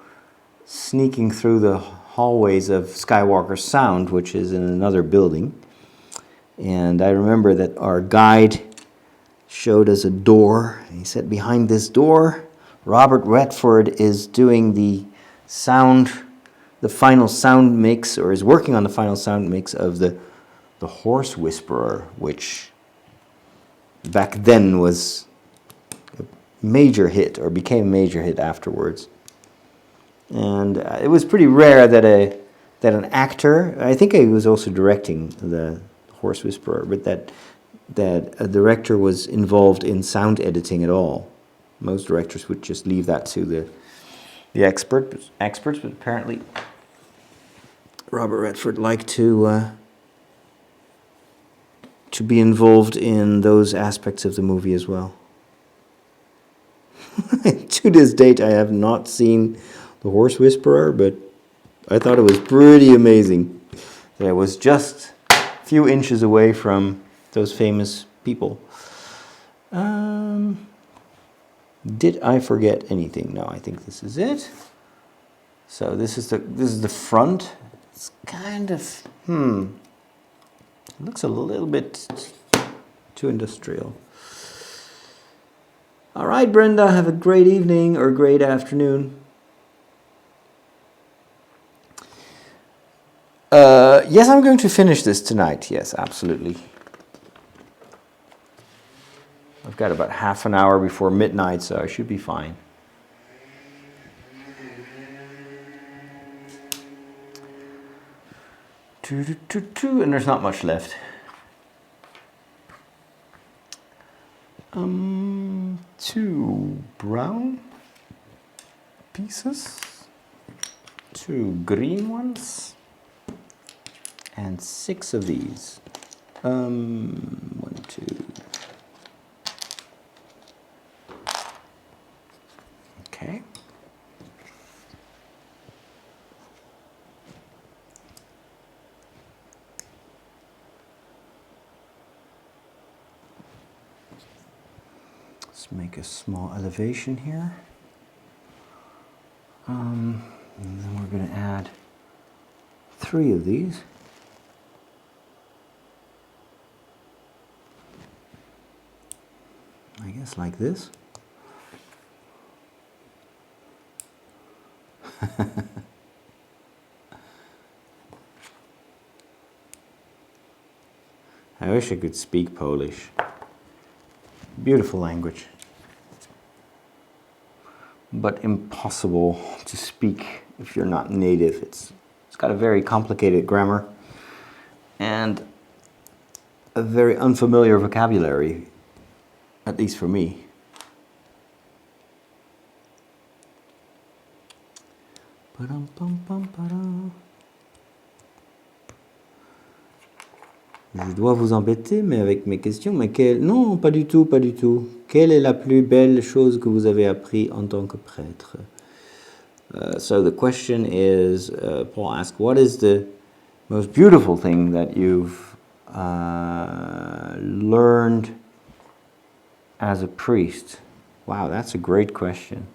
sneaking through the hallways of Skywalker Sound, which is in another building. And I remember that our guide showed us a door. He said, behind this door, Robert Redford is doing the final sound mix, or is working on the final sound mix of the Horse Whisperer, which back then was a major hit, or became a major hit afterwards. And it was pretty rare that an actor, I think he was also directing the Horse Whisperer, but that a director was involved in sound editing at all. Most directors would just leave that to the experts, but apparently Robert Redford liked to be involved in those aspects of the movie as well. To this date, I have not seen The Horse Whisperer, but I thought it was pretty amazing. That I was just a few inches away from those famous people. Did I forget anything? No, I think this is it. So this is the front. It's kind of it looks a little bit too industrial. All right, Brenda, have a great evening or great afternoon. Yes, I'm going to finish this tonight. Yes, absolutely. I've got about half an hour before midnight, so I should be fine. And there's not much left. Two brown pieces, two green ones, and 6 of these. 1, 2. Okay. Let's make a small elevation here. And then we're going to add 3 of these. I guess like this. I wish I could speak Polish. Beautiful language. But impossible to speak if you're not native. It's got a very complicated grammar and a very unfamiliar vocabulary, at least for me. Je dois vous embêter, mais avec mes questions, mais non, pas du tout, pas du tout. Quelle est la plus belle chose que vous avez appris en tant que prêtre? So the question is, Paul asked, what is the most beautiful thing that you've learned as a priest? Wow, that's a great question.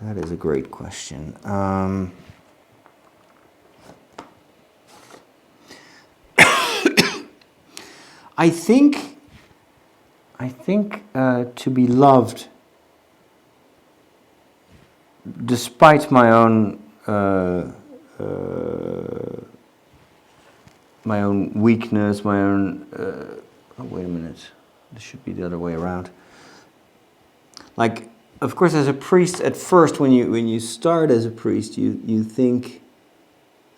That is a great question. I think to be loved despite my own weakness, my own. Oh, wait a minute. This should be the other way around. Like of course, as a priest, at first, when you start as a priest, you think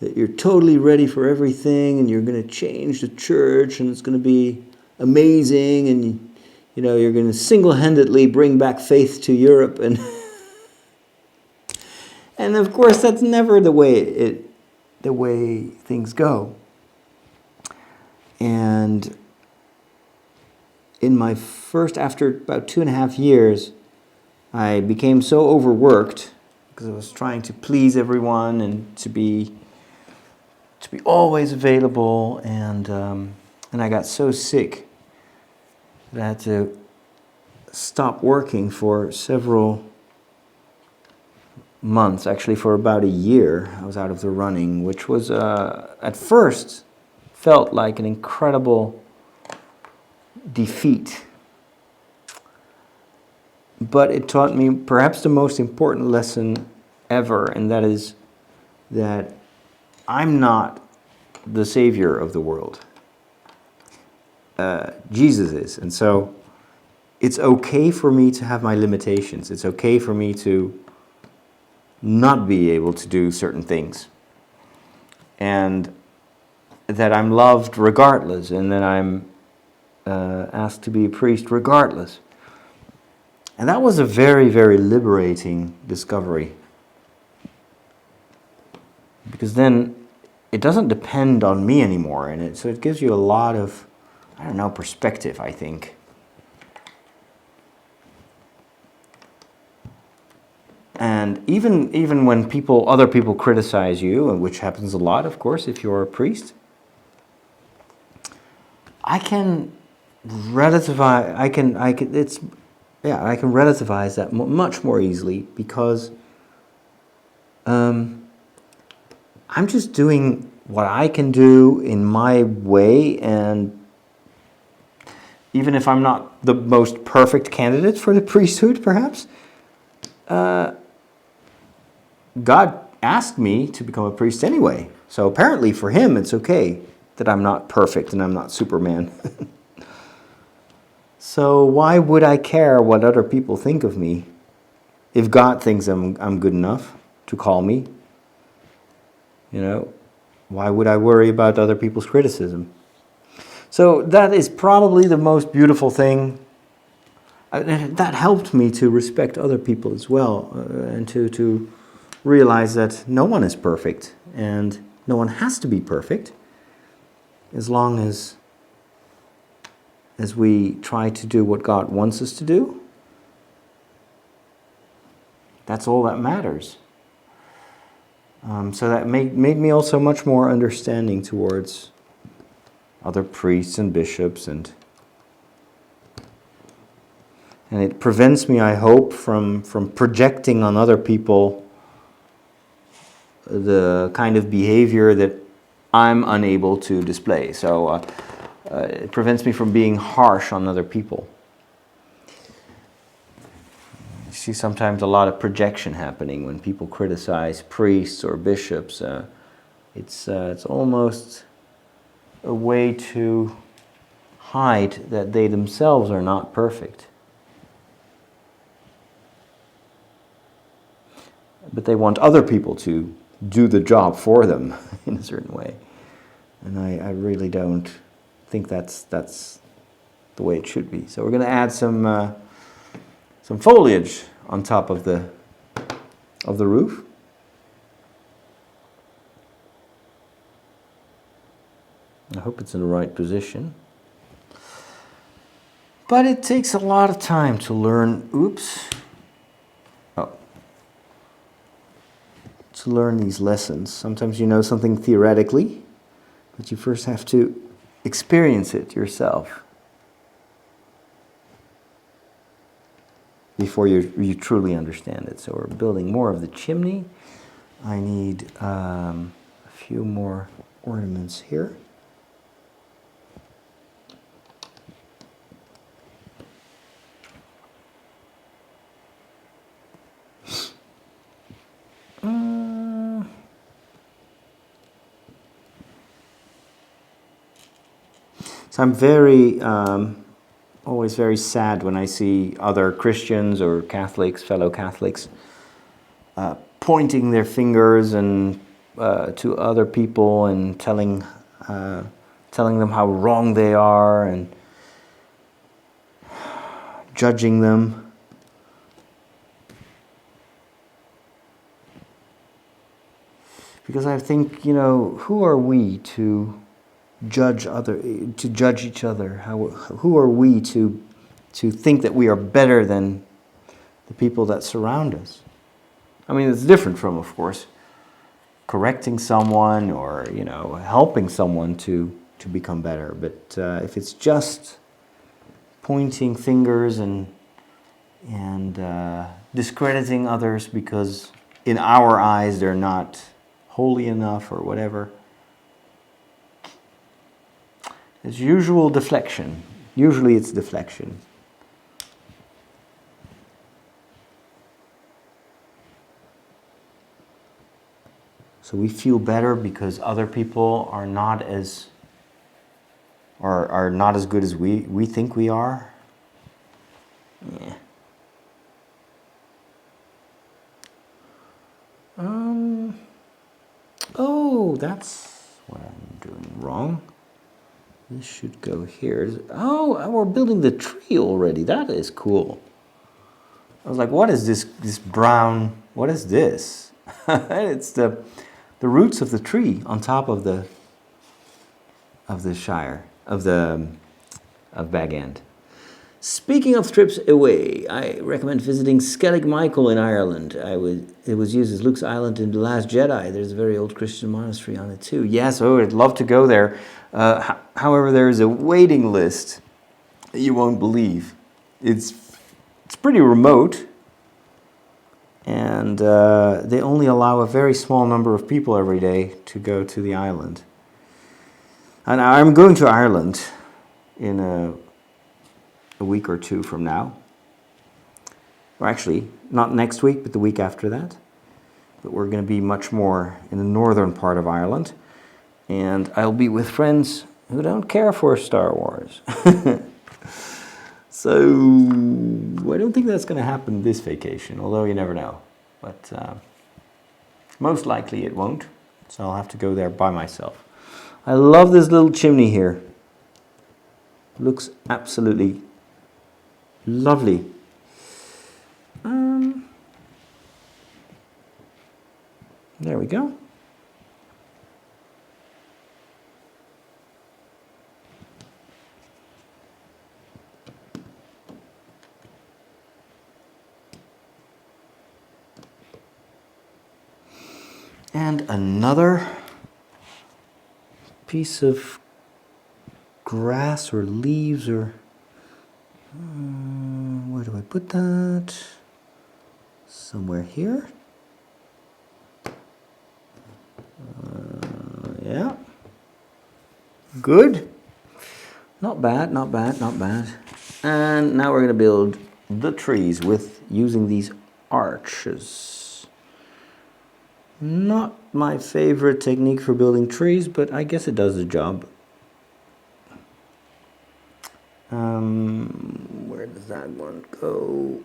that you're totally ready for everything, and you're going to change the church, and it's going to be amazing, and you're going to single-handedly bring back faith to Europe, and and of course that's never the way things go. And in my after about 2.5 years, I became so overworked because I was trying to please everyone and to be always available, and I got so sick that I had to stop working for several months. Actually, for about a year, I was out of the running, which was at first felt like an incredible defeat. But it taught me perhaps the most important lesson ever, and that is that I'm not the savior of the world. Jesus is. And so it's okay for me to have my limitations. It's okay for me to not be able to do certain things. And that I'm loved regardless, and that I'm asked to be a priest regardless. And that was a very, very liberating discovery. Because then it doesn't depend on me anymore, and so it gives you a lot of, perspective, I think. And even when other people criticize you, which happens a lot, of course, if you're a priest, I can relativize. I can relativize that much more easily, because I'm just doing what I can do in my way, and even if I'm not the most perfect candidate for the priesthood, perhaps, God asked me to become a priest anyway. So apparently for him it's okay that I'm not perfect and I'm not Superman. So why would I care what other people think of me if God thinks I'm good enough to call me? Why would I worry about other people's criticism? So that is probably the most beautiful thing. That helped me to respect other people as well, and to realize that no one is perfect, and no one has to be perfect, as long as we try to do what God wants us to do. That's all that matters. So that made me also much more understanding towards other priests and bishops, and it prevents me, I hope, from projecting on other people the kind of behavior that I'm unable to display. So it prevents me from being harsh on other people. You see sometimes a lot of projection happening when people criticize priests or bishops. It's almost a way to hide that they themselves are not perfect. But they want other people to do the job for them in a certain way. And I really don't think that's the way it should be. So we're going to add some foliage on top of the roof. I hope it's in the right position. But it takes a lot of time to learn, to learn these lessons. Sometimes you know something theoretically, but you first have to experience it yourself before you truly understand it. So we're building more of the chimney. I need a few more ornaments here. So I'm very always very sad when I see other Christians or Catholics, fellow Catholics, pointing their fingers and to other people and telling them how wrong they are and judging them. Because I think, who are we to judge each other? Who are we to think that we are better than the people that surround us? I mean, it's different from, of course, correcting someone or helping someone to become better. But if it's just pointing fingers and discrediting others because in our eyes they're not holy enough or whatever, it's usually deflection. Usually it's deflection. So we feel better because other people are not as good as we think we are. Yeah. Oh, that's what I'm doing wrong. This should go here. Oh, we're building the tree already. That is cool. I was like, what is this brown? What is this? It's the roots of the tree on top of the Shire of Baggin. Speaking of trips away, I recommend visiting Skellig Michael in Ireland. It was used as Luke's Island in The Last Jedi. There's a very old Christian monastery on it too. Yes, I'd love to go there. However, there is a waiting list that you won't believe. It's pretty remote, and they only allow a very small number of people every day to go to the island. And I'm going to Ireland in a week or two from now. Or actually, not next week, but the week after that. But we're going to be much more in the northern part of Ireland. And I'll be with friends who don't care for Star Wars. So I don't think that's going to happen this vacation, although you never know. But most likely it won't. So I'll have to go there by myself. I love this little chimney here. Looks absolutely lovely. There we go. And another piece of grass or leaves or where do I put that? Somewhere here. Yeah. Good. Not bad, not bad, not bad. And now we're going to build the trees with using these arches. Not my favorite technique for building trees, but I guess it does the job. Where does that one go?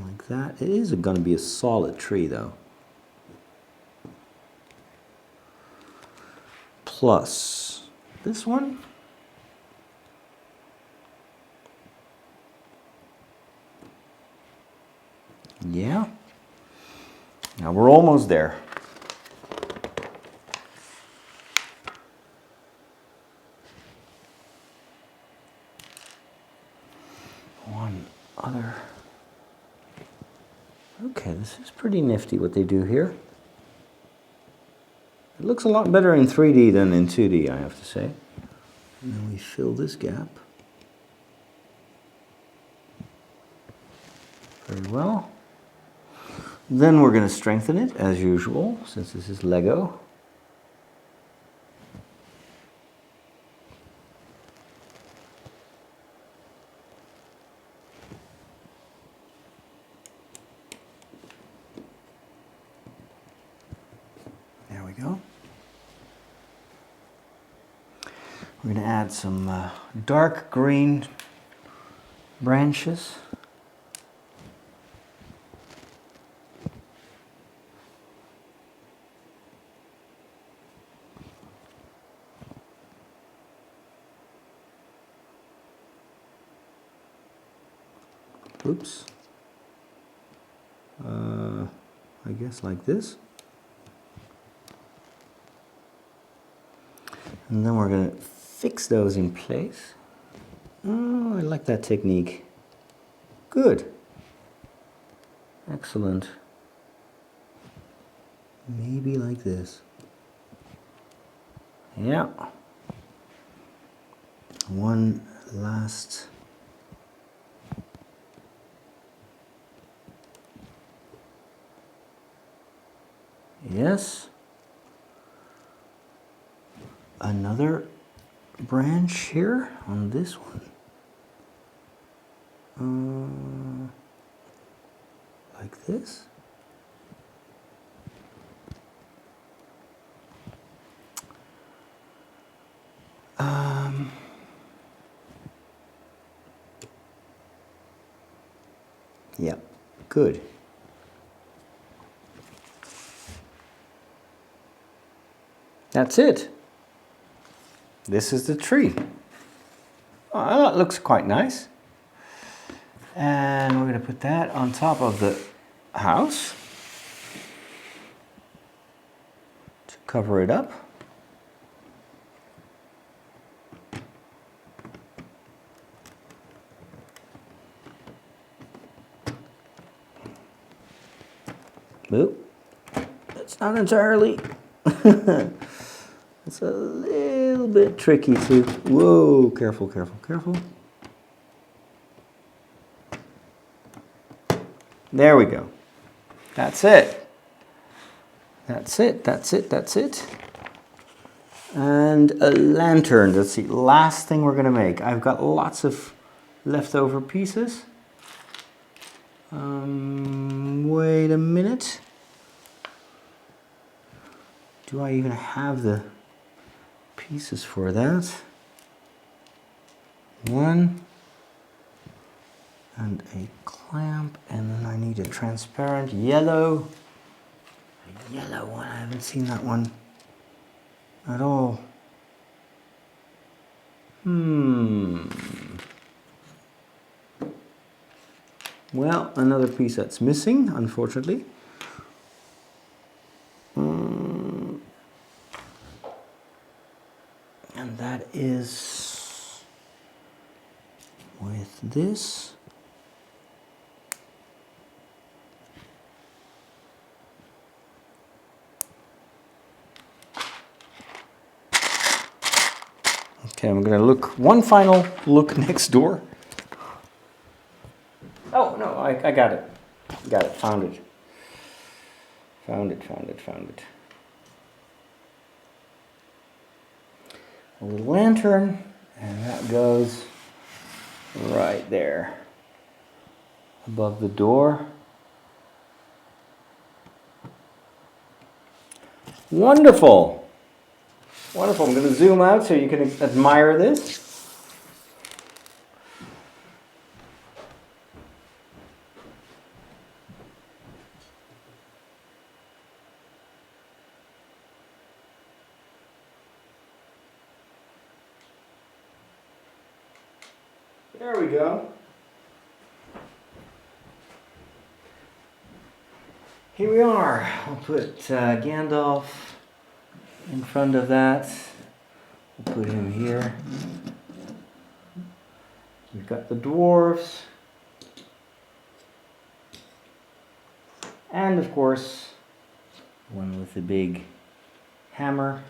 Like that. It is going to be a solid tree though. Plus this one. Yeah. Now we're almost there. One other. Okay, this is pretty nifty what they do here. It looks a lot better in 3D than in 2D, I have to say. And then we fill this gap. Very well. Then we're going to strengthen it as usual, since this is Lego. There we go. We're going to add some dark green branches. Oops. I guess like this. And then we're going to fix those in place. Oh, I like that technique. Good. Excellent. Maybe like this. Yeah. One last. Yes. Another branch here on this one. Like this. Yeah, good. That's it. This is the tree. Oh, that looks quite nice. And we're going to put that on top of the house to cover it up. Oop, that's not entirely. It's a little bit tricky too. Whoa, careful, careful, careful. There we go. That's it. That's it, that's it, that's it. And a lantern. That's the last thing we're going to make. I've got lots of leftover pieces. Wait a minute. Do I even have the pieces for that? One. And a clamp. And then I need a transparent yellow. A yellow one. I haven't seen that one at all. Well, another piece that's missing, unfortunately. And that is with this. Okay, I'm going to look one final look next door. Oh, no, I got it. Got it, found it. Found it. A little lantern, and that goes right there above the door. Wonderful. Wonderful. I'm going to zoom out so you can admire this. There we go. Here we are. I'll put Gandalf in front of that. We'll put him here. We've got the dwarves. And of course, one with the big hammer.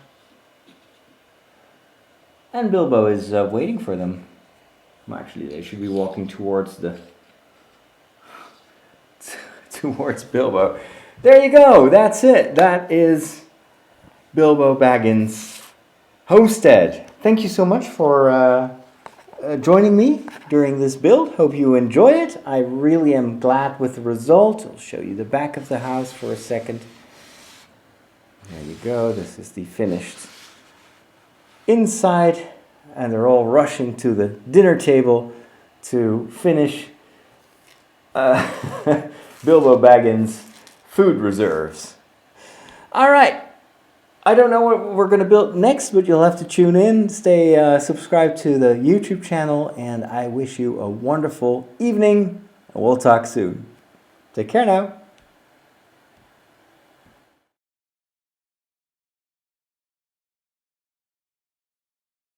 And Bilbo is waiting for them. Well, actually, they should be walking towards towards Bilbo. There you go. That's it. That is Bilbo Baggin's homestead. Thank you so much for joining me during this build. Hope you enjoy it. I really am glad with the result. I'll show you the back of the house for a second. There you go. This is the finished inside and they're all rushing to the dinner table to finish Bilbo Baggin's food reserves. All right. I don't know what we're going to build next, but you'll have to tune in. Stay subscribed to the YouTube channel, and I wish you a wonderful evening, and we'll talk soon. Take care now.